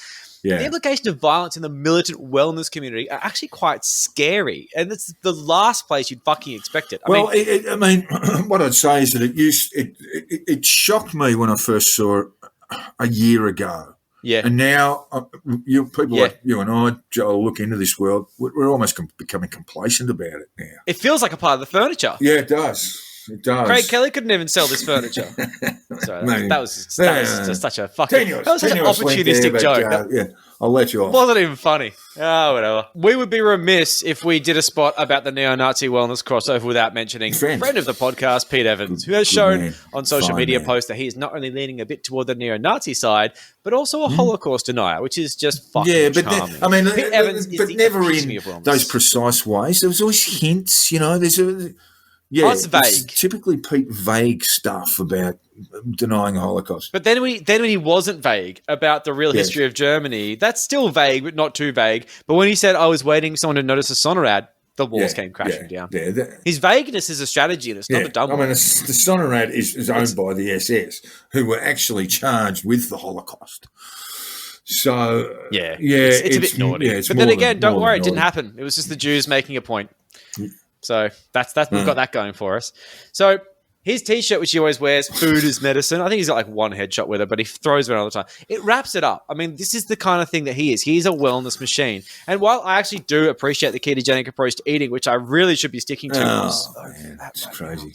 the implication of violence in the militant wellness community are actually quite scary, and it's the last place you'd fucking expect it. I mean, what I'd say is that it shocked me when I first saw it a year ago. Yeah. And now people like you and I, Joel, look into this world. We're almost becoming complacent about it now. It feels like a part of the furniture. Yeah, it does. It does. Craig Kelly couldn't even sell this furniture. Sorry, that was just such a fucking... That was such an opportunistic joke. Yeah, I'll let you off. It wasn't even funny. Oh, whatever. We would be remiss if we did a spot about the neo-Nazi wellness crossover without mentioning friend of the podcast, Pete Evans, who has shown on social media posts that he is not only leaning a bit toward the neo-Nazi side, but also a Holocaust denier, which is just fucking charming. I mean, Pete Evans is the never epitome in of wellness. those precise ways. There was always hints, you know. There's a... Yeah, it's vague. It's typically Pete vague stuff about denying the Holocaust. But then when he wasn't vague about the real history of Germany, that's still vague, but not too vague. But when he said, I was waiting for someone to notice a sonar ad, the walls came crashing down. Yeah, his vagueness is a strategy, and it's not a dumb one. I mean, the sonar ad is owned by the SS, who were actually charged with the Holocaust. So, it's a bit naughty. But then again, don't worry, it didn't happen. It was just the Jews making a point. So that's we've got that going for us. So his T-shirt, which he always wears, food is medicine. I think he's got like one headshot with it, but he throws it all the time. It wraps it up. I mean, this is the kind of thing that he is. He's a wellness machine. And while I actually do appreciate the ketogenic approach to eating, which I really should be sticking to, that's crazy.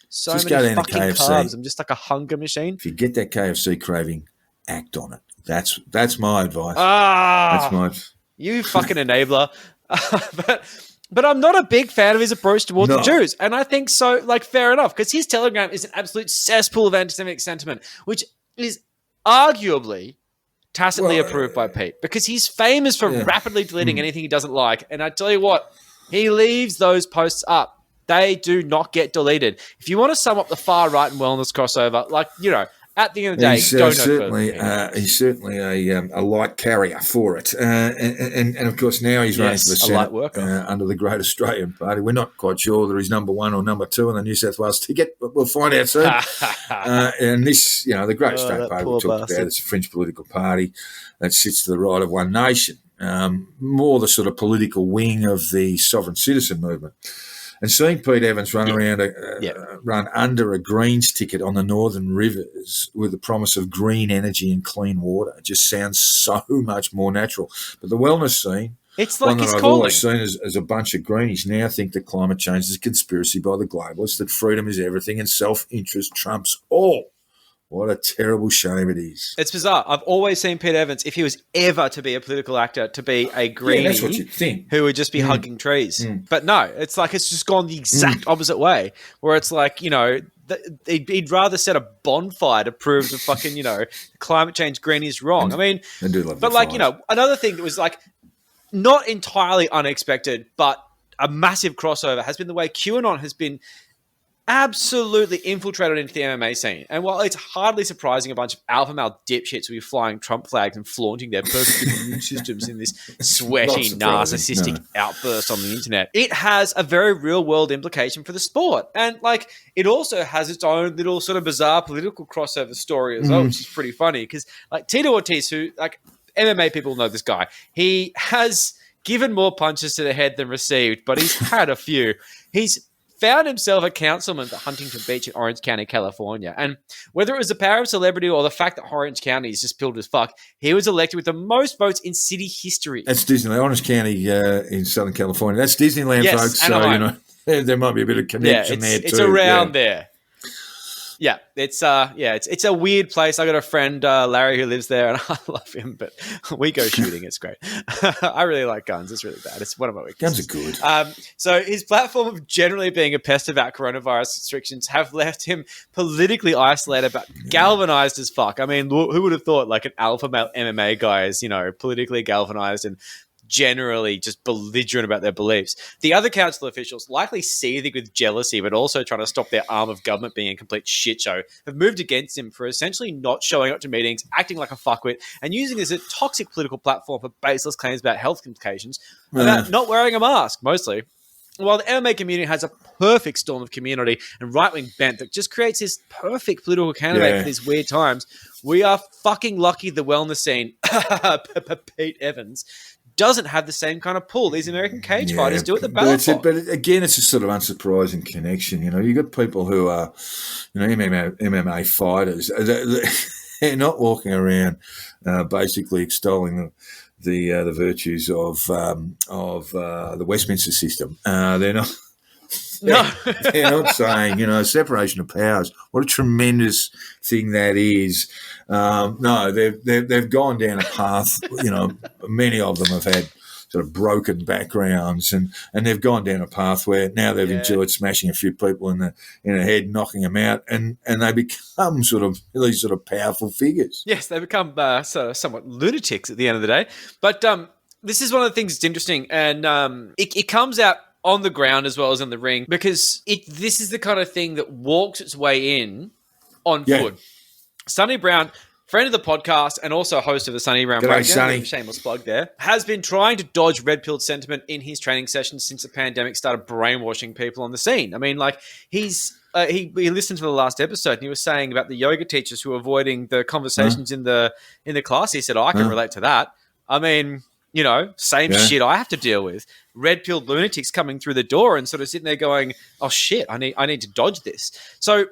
So just many go fucking down to KFC. carbs. I'm just like a hunger machine. If you get that KFC craving, act on it. That's my advice. That's my... You fucking enabler. But I'm not a big fan of his approach towards the Jews. And I think so, like, fair enough, because his Telegram is an absolute cesspool of anti-Semitic sentiment, which is arguably tacitly approved by Pete, because he's famous for rapidly deleting anything he doesn't like. And I tell you what, he leaves those posts up. They do not get deleted. If you want to sum up the far right and wellness crossover, like, you know, at the end of the day, go no further. He's certainly a light carrier for it. And of course, now he's running for the Senate under the Great Australian Party. We're not quite sure whether he's number 1 or number 2 on the New South Wales ticket, but we'll find out soon. And this, you know, the Great Australian Party we talked about, it's a fringe political party that sits to the right of One Nation, more the sort of political wing of the sovereign citizen movement. And seeing Pete Evans run run under a Greens ticket on the Northern Rivers with the promise of green energy and clean water just sounds so much more natural. But the wellness scene, it's like one that I've always seen as a bunch of greenies, now think that climate change is a conspiracy by the globalists, that freedom is everything and self-interest trumps all. What a terrible shame it is. It's bizarre. I've always seen Pete Evans, if he was ever to be a political actor, to be a greenie that's what you'd think. Who would just be hugging trees. But no, it's like it's just gone the exact opposite way, where it's like, you know, he'd rather set a bonfire to prove the fucking, you know, climate change greenie is wrong. I mean, I do love but like, you know, another thing that was like not entirely unexpected, but a massive crossover has been the way QAnon has been absolutely infiltrated into the MMA scene. And while it's hardly surprising a bunch of alpha male dipshits will be flying Trump flags and flaunting their perfect immune systems in this sweaty, narcissistic outburst on the internet, it has a very real world implication for the sport. And like, it also has its own little sort of bizarre political crossover story as well, which is pretty funny. Because like Tito Ortiz, who like MMA people know this guy, he has given more punches to the head than received, but he's had a few. He's found himself a councilman for Huntington Beach in Orange County, California. And whether it was the power of celebrity or the fact that Orange County is just pilled as fuck, he was elected with the most votes in city history. That's Disneyland. Orange County in Southern California. That's Disneyland, yes, folks. So, you know, there might be a bit of connection there too. It's around there. Yeah, it's a weird place. I got a friend, Larry, who lives there, and I love him, but we go shooting. It's great. I really like guns. It's really bad. It's one of my weaknesses. Guns are good. So his platform of generally being a pest about coronavirus restrictions have left him politically isolated, but galvanized as fuck. I mean, who would have thought like an alpha male MMA guy is, you know, politically galvanized and generally just belligerent about their beliefs. The other council officials, likely seething with jealousy but also trying to stop their arm of government being a complete shit show, have moved against him for essentially not showing up to meetings, acting like a fuckwit, and using this as a toxic political platform for baseless claims about health implications, about not wearing a mask, mostly. While the MMA community has a perfect storm of community and right-wing bent that just creates this perfect political candidate for these weird times, we are fucking lucky the wellness scene, Pete Evans, doesn't have the same kind of pull these American cage fighters do at the Bellator. But again, it's a sort of unsurprising connection. You know, you got people who are, you know, MMA fighters. They're not walking around basically extolling the virtues of the Westminster system. They're not. No, they're not saying, you know, separation of powers. What a tremendous thing that is. No, they've gone down a path. You know, many of them have had sort of broken backgrounds, and they've gone down a path where now they've enjoyed smashing a few people in the head, knocking them out, and they become sort of these sort of powerful figures. Yes, they become sort of somewhat lunatics at the end of the day. But this is one of the things that's interesting, and it comes out on the ground as well as in the ring, because this is the kind of thing that walks its way in on foot. Sonny Brown, friend of the podcast and also host of the Sonny Brown Breakdown, Sonny. Shameless plug there, has been trying to dodge red-pilled sentiment in his training sessions since the pandemic started brainwashing people on the scene. I mean, like, he listened to the last episode and he was saying about the yoga teachers who were avoiding the conversations in the class. He said, I can relate to that. I mean, you know, same shit I have to deal with. Red-pilled lunatics coming through the door and sort of sitting there going, oh shit, I need to dodge this. So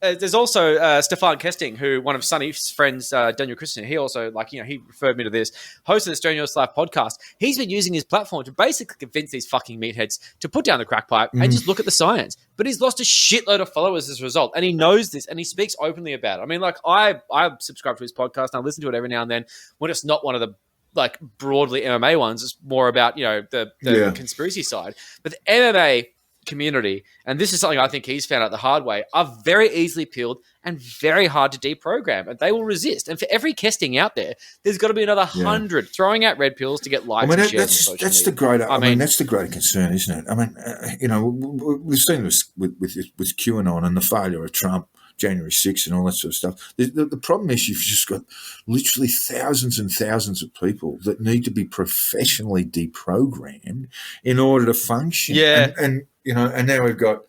there's also Stefan Kesting, who one of Sonny's friends, Daniel Christian, he also, like, you know, he referred me to this, host of the Strenuous Life podcast. He's been using his platform to basically convince these fucking meatheads to put down the crack pipe and just look at the science. But he's lost a shitload of followers as a result, and he knows this, and he speaks openly about it. I mean, like, I subscribe to his podcast, and I listen to it every now and then when it's not one of the, like, broadly MMA ones. It's more about, you know, the conspiracy side. But the MMA community, and this is something I think he's found out the hard way, are very easily peeled and very hard to deprogram, and they will resist. And for every Kesting out there, there's got to be another 100 throwing out red pills to get likes. And shares on social media. The greater. I mean, that's the greater concern, isn't it? I mean, you know, we've seen this with Q-Anon and the failure of Trump, January 6th and all that sort of stuff. The problem is you've just got literally thousands and thousands of people that need to be professionally deprogrammed in order to function. Yeah. And you know, and now we've got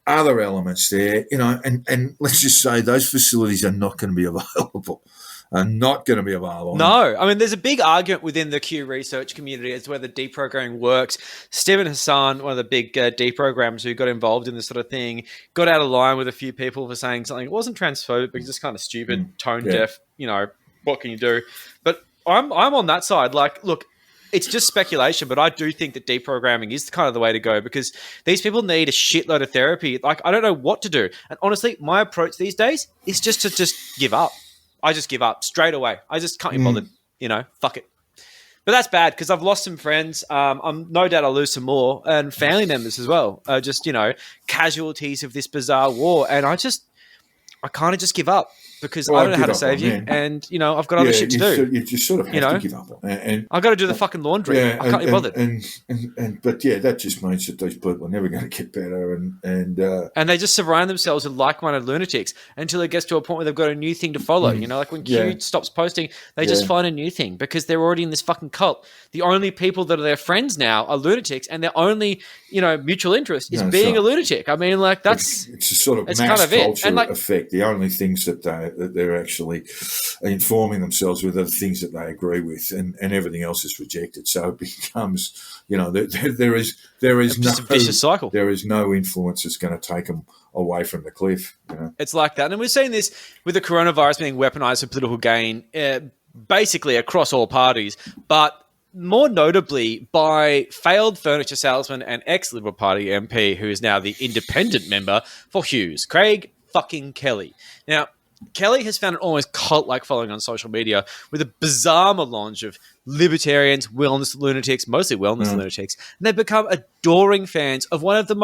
other elements there, you know, and let's just say those facilities are not going to be available. No, I mean, there's a big argument within the Q research community as to whether deprogramming works. Stephen Hassan, one of the big deprogrammers who got involved in this sort of thing, got out of line with a few people for saying something. It wasn't transphobic, but just kind of stupid, tone deaf. You know, what can you do? But I'm on that side. Like, look, it's just speculation, but I do think that deprogramming is kind of the way to go, because these people need a shitload of therapy. Like, I don't know what to do. And honestly, my approach these days is just to give up. I just give up straight away. I just can't be bothered, you know, fuck it. But that's bad, because I've lost some friends. I'm no doubt I'll lose some more, and family members as well. Just, you know, casualties of this bizarre war. And I kind of just give up. because Well, I don't know I'd how give to up save on you, them. and I've got other shit to do. You just sort of have to give up on it. And I've got to do the fucking laundry. I can't be bothered. But that just means that these people are never going to get better, and they just surround themselves with like-minded lunatics until it gets to a point where they've got a new thing to follow. Like when Q stops posting, they just find a new thing because they're already in this fucking cult. The only people that are their friends now are lunatics, and their only mutual interest is being a lunatic. I mean, like it's a sort of mass kind of culture and effect. The only things that they're actually informing themselves with are the things that they agree with, and everything else is rejected. So it becomes, there is just a vicious cycle. There is no influence that's going to take them away from the cliff. It's like that, and we're seeing this with the coronavirus being weaponized for political gain, basically across all parties, but more notably by failed furniture salesman and ex-Liberal Party MP who is now the independent member for Hughes, Craig fucking Kelly. Now, Kelly has found an almost cult-like following on social media with a bizarre melange of libertarians, wellness lunatics, mostly wellness lunatics, and they've become adoring fans of one of the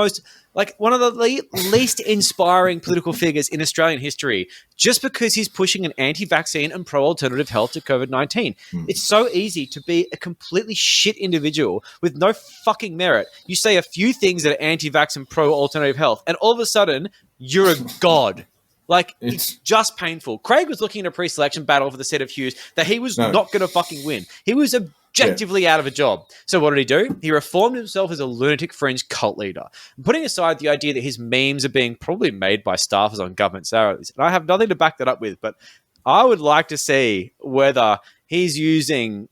least inspiring political figures in Australian history, just because he's pushing an anti-vaccine and pro-alternative health to COVID-19. It's so easy to be a completely shit individual with no fucking merit. You say a few things that are anti-vax and pro-alternative health, and all of a sudden, you're a god. It's just painful. Craig was looking at a pre-selection battle for the seat of Hughes that he was not going to fucking win. He was objectively out of a job. So what did he do? He reformed himself as a lunatic fringe cult leader. Putting aside the idea that his memes are being probably made by staffers on government salaries, and I have nothing to back that up with, but I would like to see whether he's using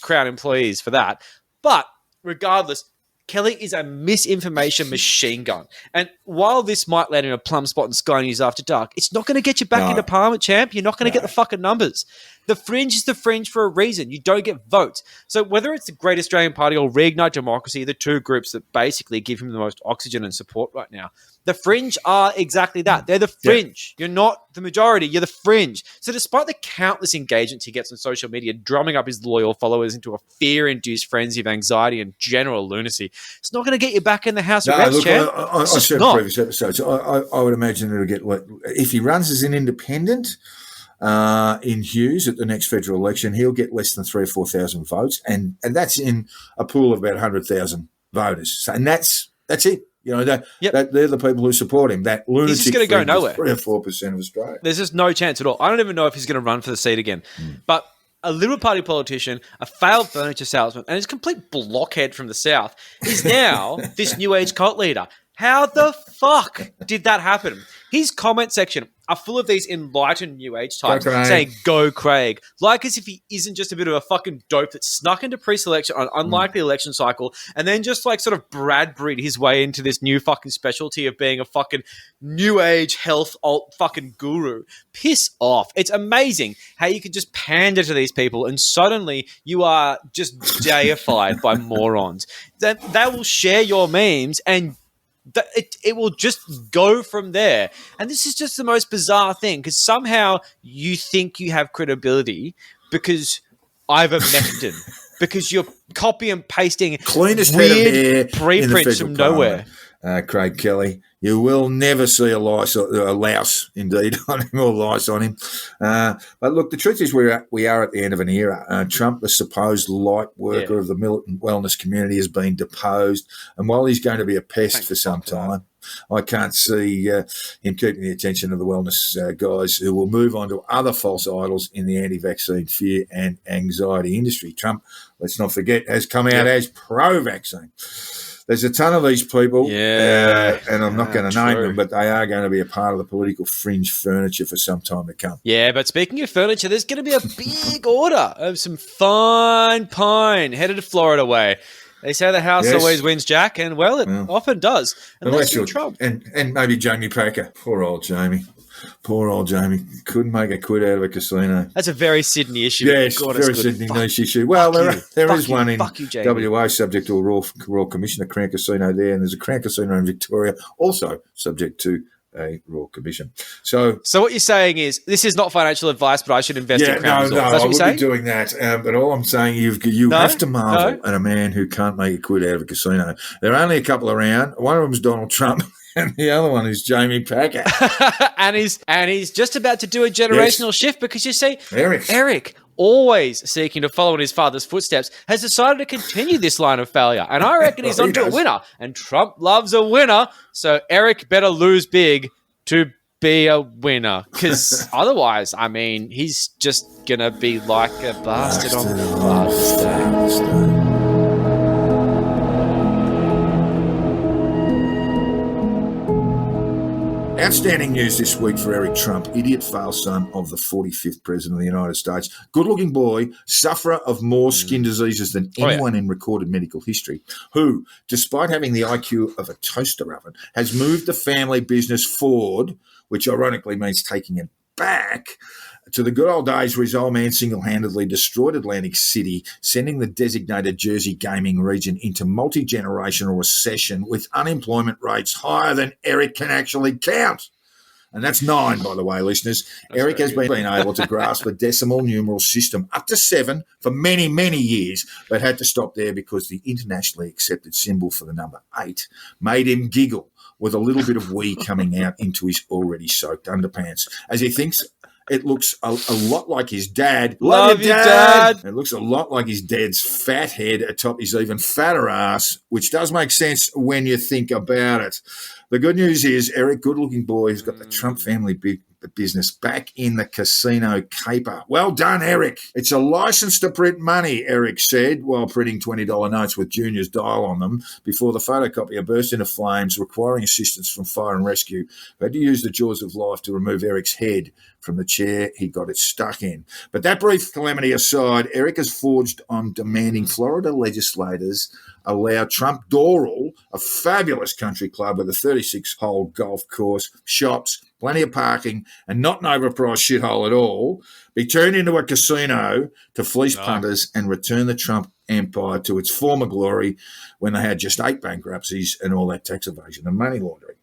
Crown employees for that. But regardless, Kelly is a misinformation machine gun. And while this might land in a plum spot in Sky News After Dark, it's not going to get you back into Parliament, champ. You're not going to get the fucking numbers. The fringe is the fringe for a reason. You don't get votes. So whether it's the Great Australian Party or Reignite Democracy, the two groups that basically give him the most oxygen and support right now, the fringe are exactly that. They're the fringe. You're not the majority. You're the fringe. So despite the countless engagements he gets on social media, drumming up his loyal followers into a fear-induced frenzy of anxiety and general lunacy, it's not going to get you back in the House of Reps, champ. I said in previous episodes, I would imagine it'll get, if he runs as an independent in Hughes at the next federal election, he'll get less than 3,000 or 4,000 votes, and that's in a pool of about 100,000 voters. So, and that's it. They're the people who support him. That lunatic he's just going to go nowhere. 3 or 4% of Australia. There's just no chance at all. I don't even know if he's going to run for the seat again. But a Liberal Party politician, a failed furniture salesman, and his complete blockhead from the South is now this New Age cult leader. How the fuck did that happen? His comment section are full of these enlightened New Age types saying, "Go Craig," like as if he isn't just a bit of a fucking dope that snuck into pre-selection on an unlikely election cycle and then just sort of Bradbury'd his way into this new fucking specialty of being a fucking New Age health alt fucking guru. Piss off. It's amazing how you can just pander to these people and suddenly you are just deified by morons. They will share your memes and it will just go from there. And this is just the most bizarre thing because somehow you think you have credibility because ivermectin, because you're copy and pasting cleanest weird preprints from nowhere. Craig Kelly, you will never see a louse indeed on him or lice on him. But look, the truth is we are at the end of an era. Trump, the supposed light worker of the militant wellness community, has been deposed. And while he's going to be a pest for some time, I can't see him keeping the attention of the wellness guys who will move on to other false idols in the anti-vaccine fear and anxiety industry. Trump, let's not forget, has come out as pro-vaccine. There's a ton of these people, and I'm not going to name them, but they are going to be a part of the political fringe furniture for some time to come. Yeah, but speaking of furniture, there's going to be a big order of some fine pine headed to Florida way. They say the house always wins, Jack, and, well, it often does. Unless you're Trump. And maybe Jamie Packer. Poor old Jamie. Couldn't make a quid out of a casino. That's a very Sydney issue. Yes, very Sydney niche issue. Well, there is one in WA subject to a Royal Commission, a Crown Casino there, and there's a Crown Casino in Victoria also subject to a Royal Commission. So what you're saying is this is not financial advice, but I should invest in Crown Resort. No, That's I what would be doing that. But all I'm saying, you have to marvel at a man who can't make a quid out of a casino. There are only a couple around. One of them is Donald Trump. And the other one is Jamie Packer. and he's just about to do a generational shift because you see, Eric, always seeking to follow in his father's footsteps, has decided to continue this line of failure. And I reckon he's onto a winner. And Trump loves a winner. So Eric better lose big to be a winner. Because otherwise, I mean, he's just going to be like a bastard on Father's Day. Outstanding news this week for Eric Trump, idiot fail son of the 45th President of the United States. Good-looking boy, sufferer of more skin diseases than anyone in recorded medical history, who, despite having the IQ of a toaster oven, has moved the family business forward, which ironically means taking it back, to the good old days where his old man single-handedly destroyed Atlantic City, sending the designated Jersey gaming region into multi-generational recession with unemployment rates higher than Eric can actually count. And that's 9, by the way, listeners. Eric has been able to grasp the decimal numeral system up to 7 for many, many years, but had to stop there because the internationally accepted symbol for the number 8 made him giggle with a little bit of wee coming out into his already soaked underpants as he thinks it looks a lot like his dad. Love you, Dad. It looks a lot like his dad's fat head atop his even fatter ass, which does make sense when you think about it. The good news is Eric, good-looking boy, has got the Trump family business back in the casino caper. Well done, Eric. It's a license to print money, Eric said, while printing $20 notes with Junior's dial on them before the photocopier burst into flames, requiring assistance from fire and rescue, who had to use the jaws of life to remove Eric's head from the chair he got it stuck in. But that brief calamity aside, Eric has forged on demanding Florida legislators allow Trump Doral, a fabulous country club with a 36-hole golf course, shops, plenty of parking, and not an overpriced shithole at all, be turned into a casino to fleece punters and return the Trump empire to its former glory when they had just 8 bankruptcies and all that tax evasion and money laundering.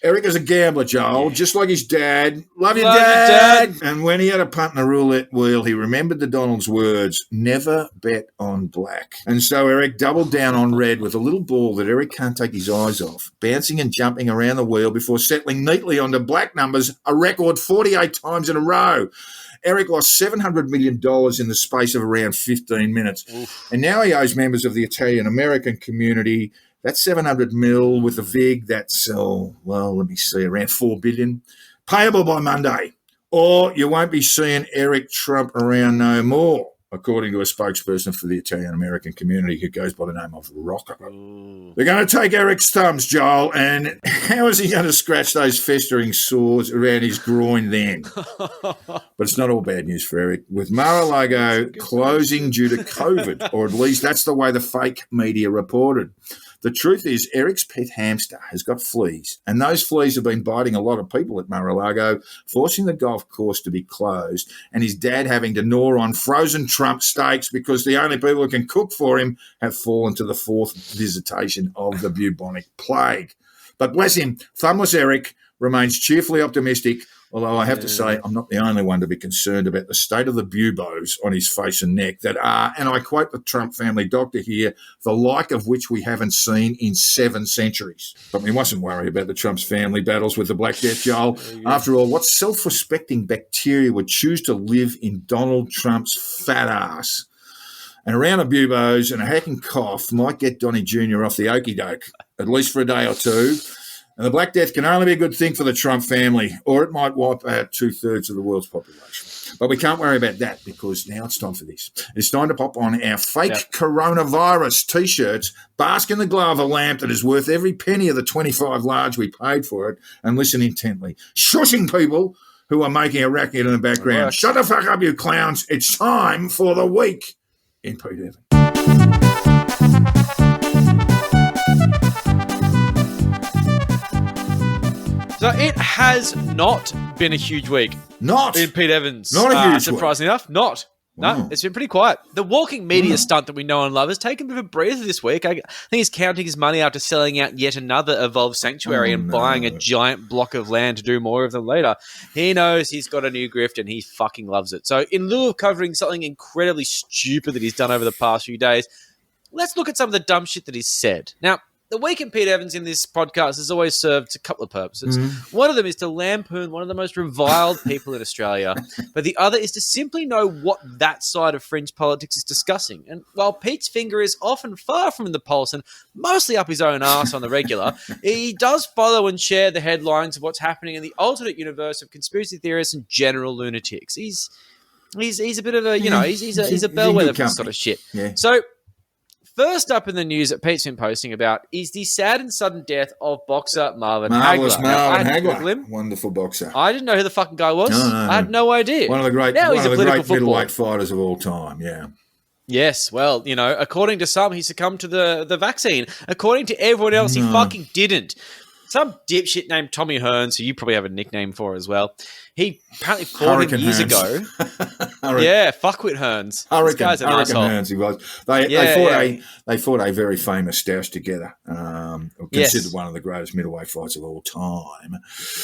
Eric is a gambler, Joel, just like his dad. Love you, Dad. And when he had a punt in a roulette wheel, he remembered the Donald's words, never bet on black. And so Eric doubled down on red with a little ball that Eric can't take his eyes off, bouncing and jumping around the wheel before settling neatly onto black numbers a record 48 times in a row. Eric lost $700 million in the space of around 15 minutes. Oof. And now he owes members of the Italian-American community that's 700 mil with a VIG. That's, let me see, around $4 billion. Payable by Monday. Or you won't be seeing Eric Trump around no more, according to a spokesperson for the Italian-American community who goes by the name of Rocco. They're going to take Eric's thumbs, Joel, and how is he going to scratch those festering sores around his groin then? But it's not all bad news for Eric, with Mar-a-Lago closing due to COVID, or at least that's the way the fake media reported. The truth is, Eric's pet hamster has got fleas, and those fleas have been biting a lot of people at Mar-a-Lago, forcing the golf course to be closed, and his dad having to gnaw on frozen Trump steaks because the only people who can cook for him have fallen to the 4th visitation of the bubonic plague. But bless him, thumbless Eric remains cheerfully optimistic, although I have to say I'm not the only one to be concerned about the state of the buboes on his face and neck that are, and I quote the Trump family doctor here, the like of which we haven't seen in 7 centuries. But we mustn't worry about the Trump's family battles with the Black Death, Joel. After all, what self-respecting bacteria would choose to live in Donald Trump's fat ass? And around the buboes and a hacking cough might get Donnie Jr. off the okie doke, at least for a day or two. And the Black Death can only be a good thing for the Trump family, or it might wipe out 2/3 of the world's population. But we can't worry about that because now it's time for this. It's time to pop on our fake coronavirus T-shirts, bask in the glow of a lamp that is worth every penny of the 25 large we paid for it, and listen intently, shushing people who are making a racket in the background. Shut the fuck up, you clowns. It's time for the week in Pete Evans. So it has not been a huge week. Not in Pete Evans. Not a huge surprisingly enough, not. No, it's been pretty quiet. The walking media stunt that we know and love has taken a bit of a breather this week. I think he's counting his money after selling out yet another Evolved Sanctuary and buying a giant block of land to do more of them later. He knows he's got a new grift and he fucking loves it. So in lieu of covering something incredibly stupid that he's done over the past few days, let's look at some of the dumb shit that he's said. Now, The week in Pete Evans in this podcast has always served a couple of purposes. One of them is to lampoon one of the most reviled people in Australia, but the other is to simply know what that side of fringe politics is discussing. And while Pete's finger is often far from the pulse and mostly up his own arse on the regular, he does follow and share the headlines of what's happening in the alternate universe of conspiracy theorists and general lunatics. He's a bit of a, he's a bellwether for this sort of shit. Yeah. So, first up in the news that Pete's been posting about is the sad and sudden death of boxer Marvin Marvellous Hagler. Marvin Hagler. Wonderful boxer. I didn't know who the fucking guy was. No. I had no idea. One of the great middleweight fighters of all time, yeah. Yes, well, according to some, he succumbed to the vaccine. According to everyone else, he fucking didn't. Some dipshit named Tommy Hearns, who you probably have a nickname for as well, he apparently fought him years ago. Yeah, fuckwit Hearns. This guy's an asshole. Hearns he was. They fought a very famous stoush together, considered one of the greatest middleweight fights of all time.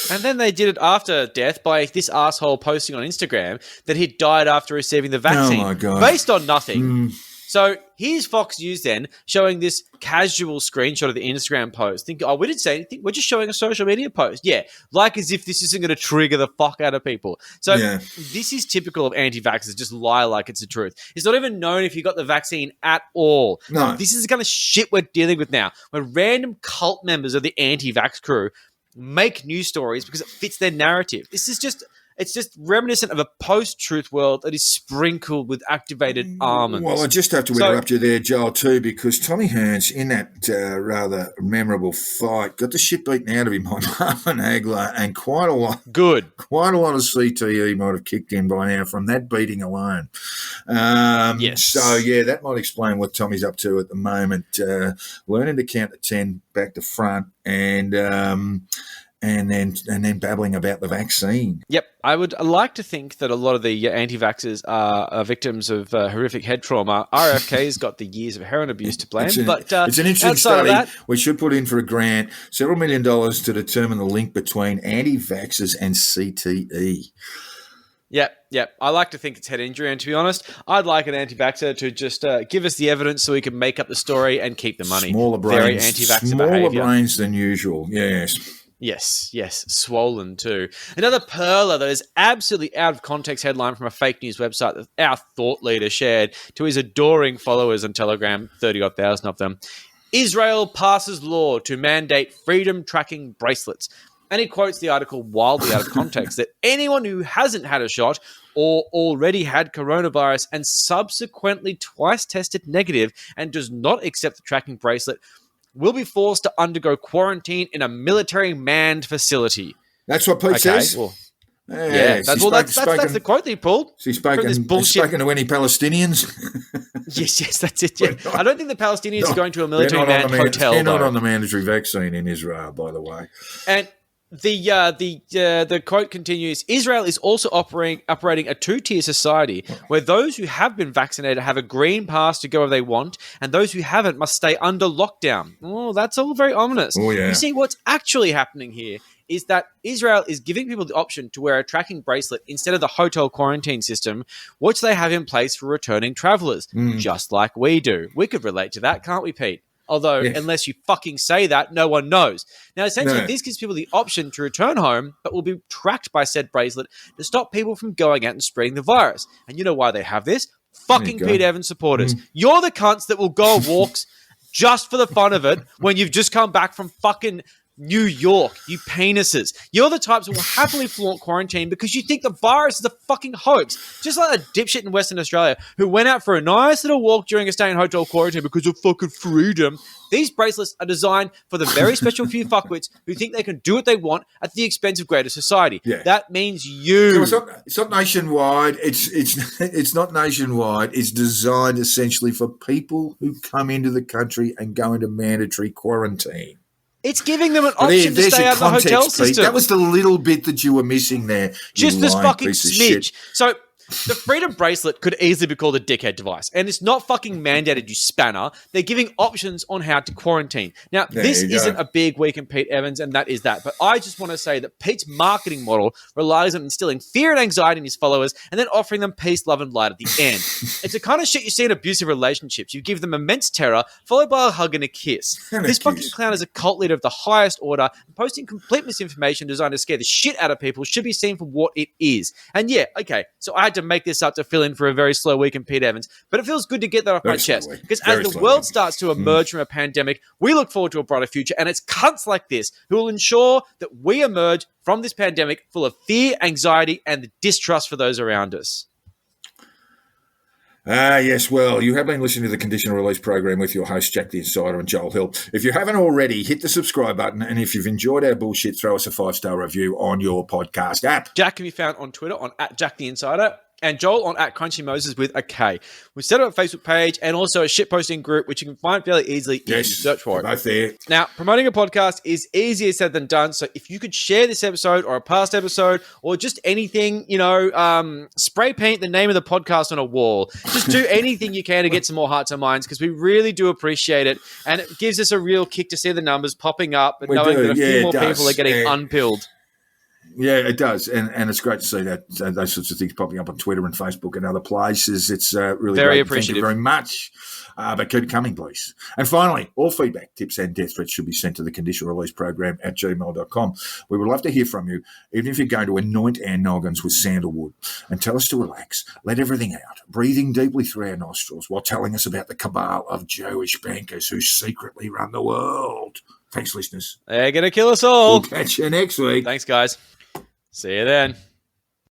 And then they did it after death by this asshole posting on Instagram that he'd died after receiving the vaccine. Oh, my God. Based on nothing. So here's Fox News then showing this casual screenshot of the Instagram post. Think, we didn't say anything. We're just showing a social media post. Yeah, like as if this isn't going to trigger the fuck out of people. So this is typical of anti-vaxxers. Just lie like it's the truth. It's not even known if you got the vaccine at all. No. This is the kind of shit we're dealing with now, where random cult members of the anti-vax crew make news stories because it fits their narrative. It's just reminiscent of a post-truth world that is sprinkled with activated almonds. Well, I just have to interrupt you there, Joel, too, because Tommy Hearns, in that rather memorable fight, got the shit beaten out of him by Marvin Hagler, and quite a lot of CTE might have kicked in by now from that beating alone. Yes. So, yeah, that might explain what Tommy's up to at the moment, learning to count to 10 back to front and then babbling about the vaccine. Yep. I would like to think that a lot of the anti-vaxxers are victims of horrific head trauma. RFK's got the years of heroin abuse to blame. It's an interesting study. We should put in for a grant, several $1 million to determine the link between anti-vaxxers and CTE. Yep. I like to think it's head injury, and to be honest, I'd like an anti-vaxxer to just give us the evidence so we can make up the story and keep the money. Smaller brains. Very anti-vaxxer behavior. behavior. Smaller brains than usual, yes. Yes, swollen too. Another perler that is absolutely out of context headline from a fake news website that our thought leader shared to his adoring followers on Telegram, 30,000 of them. Israel passes law to mandate freedom tracking bracelets. And he quotes the article wildly out of context that anyone who hasn't had a shot or already had coronavirus and subsequently twice tested negative and does not accept the tracking bracelet will be forced to undergo quarantine in a military manned facility. That's what Pete says? Well, that's the quote that he pulled. Has he spoken to any Palestinians? Yes, that's it. Yeah. I don't think the Palestinians are going to a military manned hotel. They're not on the mandatory vaccine in Israel, by the way. And the quote continues, Israel is also operating a two-tier society where those who have been vaccinated have a green pass to go where they want, and those who haven't must stay under lockdown. Oh, that's all very ominous. Oh, yeah. You see, what's actually happening here is that Israel is giving people the option to wear a tracking bracelet instead of the hotel quarantine system, which they have in place for returning travelers, just like we do. We could relate to that, can't we, Pete? Although, unless you fucking say that, no one knows. Now, essentially, this gives people the option to return home, but will be tracked by said bracelet to stop people from going out and spreading the virus. And you know why they have this? Fucking Pete Evans supporters. You're the cunts that will go on walks just for the fun of it when you've just come back from fucking New York, you penises. You're the types who will happily flaunt quarantine because you think the virus is a fucking hoax. Just like a dipshit in Western Australia who went out for a nice little walk during a stay in hotel quarantine because of fucking freedom. These bracelets are designed for the very special few fuckwits who think they can do what they want at the expense of greater society. Yeah. That means you. So it's not nationwide. It's not nationwide. It's designed essentially for people who come into the country and go into mandatory quarantine. It's giving them an option to stay out of the hotel system. That was the little bit that you were missing there. Just this fucking smidge. So The freedom bracelet could easily be called a dickhead device, and it's not fucking mandated, you spanner. They're giving options on how to quarantine. Now, this isn't a big week in Pete Evans, and that is that. But I just want to say that Pete's marketing model relies on instilling fear and anxiety in his followers and then offering them peace, love, and light at the end. It's the kind of shit you see in abusive relationships. You give them immense terror, followed by a hug and a kiss. This fucking clown is a cult leader of the highest order, and posting complete misinformation designed to scare the shit out of people should be seen for what it is. And yeah, okay, so I had to make this up to fill in for a very slow week in Pete Evans, but it feels good to get that off my chest, because as the world starts to emerge from a pandemic, we look forward to a brighter future, and it's cunts like this who will ensure that we emerge from this pandemic full of fear, anxiety, and the distrust for those around us. Yes, well, you have been listening to the Conditional Release program with your host, Jack the Insider and Joel Hill. If you haven't already, hit the subscribe button, and if you've enjoyed our bullshit, throw us a 5-star review on your podcast app. Jack can be found on Twitter on @JackTheInsider, and Joel on @CrunchyMoses with a K. We set up a Facebook page and also a shitposting group, which you can find fairly easily if you search for it. Both there. Now, promoting a podcast is easier said than done, so if you could share this episode or a past episode or just anything, spray paint the name of the podcast on a wall. Just do anything you can to get some more hearts and minds, because we really do appreciate it, and it gives us a real kick to see the numbers popping up and knowing that a few more people are getting unpilled. Yeah, it does, and it's great to see that those sorts of things popping up on Twitter and Facebook and other places. It's really very great. Appreciative. Thank you very much. But keep it coming, please. And finally, all feedback, tips, and death threats should be sent to the Conditional Release program @gmail.com. We would love to hear from you, even if you're going to anoint our noggins with sandalwood, and tell us to relax, let everything out, breathing deeply through our nostrils while telling us about the cabal of Jewish bankers who secretly run the world. Thanks, listeners. They're going to kill us all. We'll catch you next week. Thanks, guys. See you then.